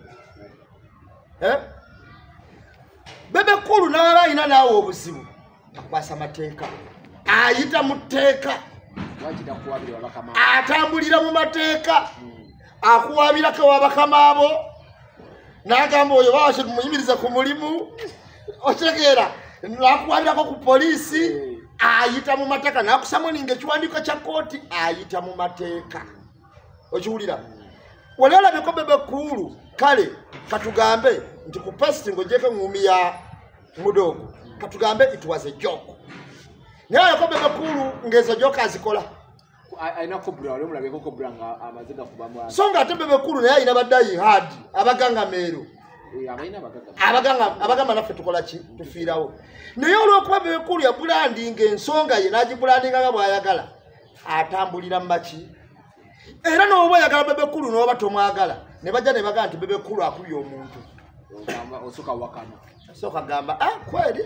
Speaker 1: bebekulu n'aba alina naawe obuzibu akwasa mateeka ayita mu tteeka atambulira mu mateeka akuwabirako wabakama abo n'agamba oyo bawashe muyimiriza ku mulimu otegeera nakuwabirako ku poliisi ayita mu mateeka nakusamuninga ekiwandiiko kya kooti ayita mu mateeka okiwulira waliolabeko bebekulu kale katugambe nti ku pesti ng'ogyeko ngumi ya mudogo katugambe it was a joke naye ko bebekulu ng'ezo joke azikola
Speaker 2: ayina kobra wali omulabeko kobra nga amaziga kubamu
Speaker 1: so nga ate bebekulu naye ayina baddayi hard abaganga meero abagamba naffe tukola ki tufiirawo naye olw'okuba bebekulu yabulandinga ensonga ye n'agibulandinga nga bw'ayagala atambulira mu maki era n'oba oyagala bebekulu n'oba tomwagala ne bajja ne bagamba nti bebekulu akubye omuntu osooka gamba kweri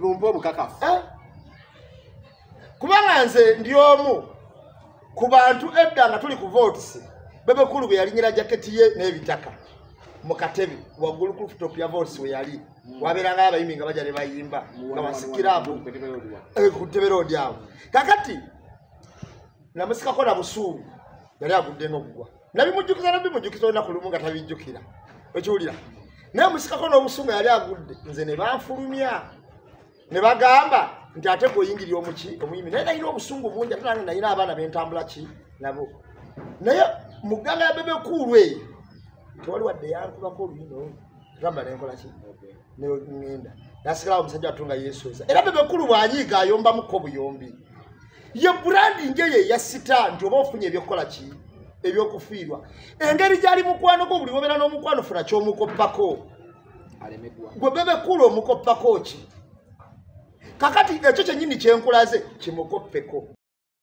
Speaker 2: lumba omukakafu
Speaker 1: kubanga nze ndi omu ku bantu edda nga tuli ku votes bebekulu bwe yalinyira jaketi ye n'ebitaka mu katebe waggulu ku top ya votes we yali wabeeranga abayimbi nga bajja ne bayimba nga basikiraabo ku ttebe roodi awo kakati namusikako na busuubu yali agudde n'okugwa nabimujjukiza olunaku lumu nga tabijjukira okiwulira naye musikako n'obusungu yali agudde nze ne banfulumya ne bagamba nti ate gweoyingirira omuki omuyimbi naye nalina obusungu bungi ate nange nalina abaana bentambula ki nabo naye muganga ya bebekulu eyo tewali wadde yankubako oluyino gamba nenkola ki ngenda nasigalawo omusajja watunga yesuza era bebekulu bwanyiiga ayombamuko buyombi ye branding ye yasita nti oba ofunye ebyokukola ki ebyokufiirwa engeri gyali mukwano gwo buli wobeera n'omukwano funa ky'omukoppako gwe bebekulu omukoppako ki kakati ekyo kyennyini kyenkulaze kimukoppeko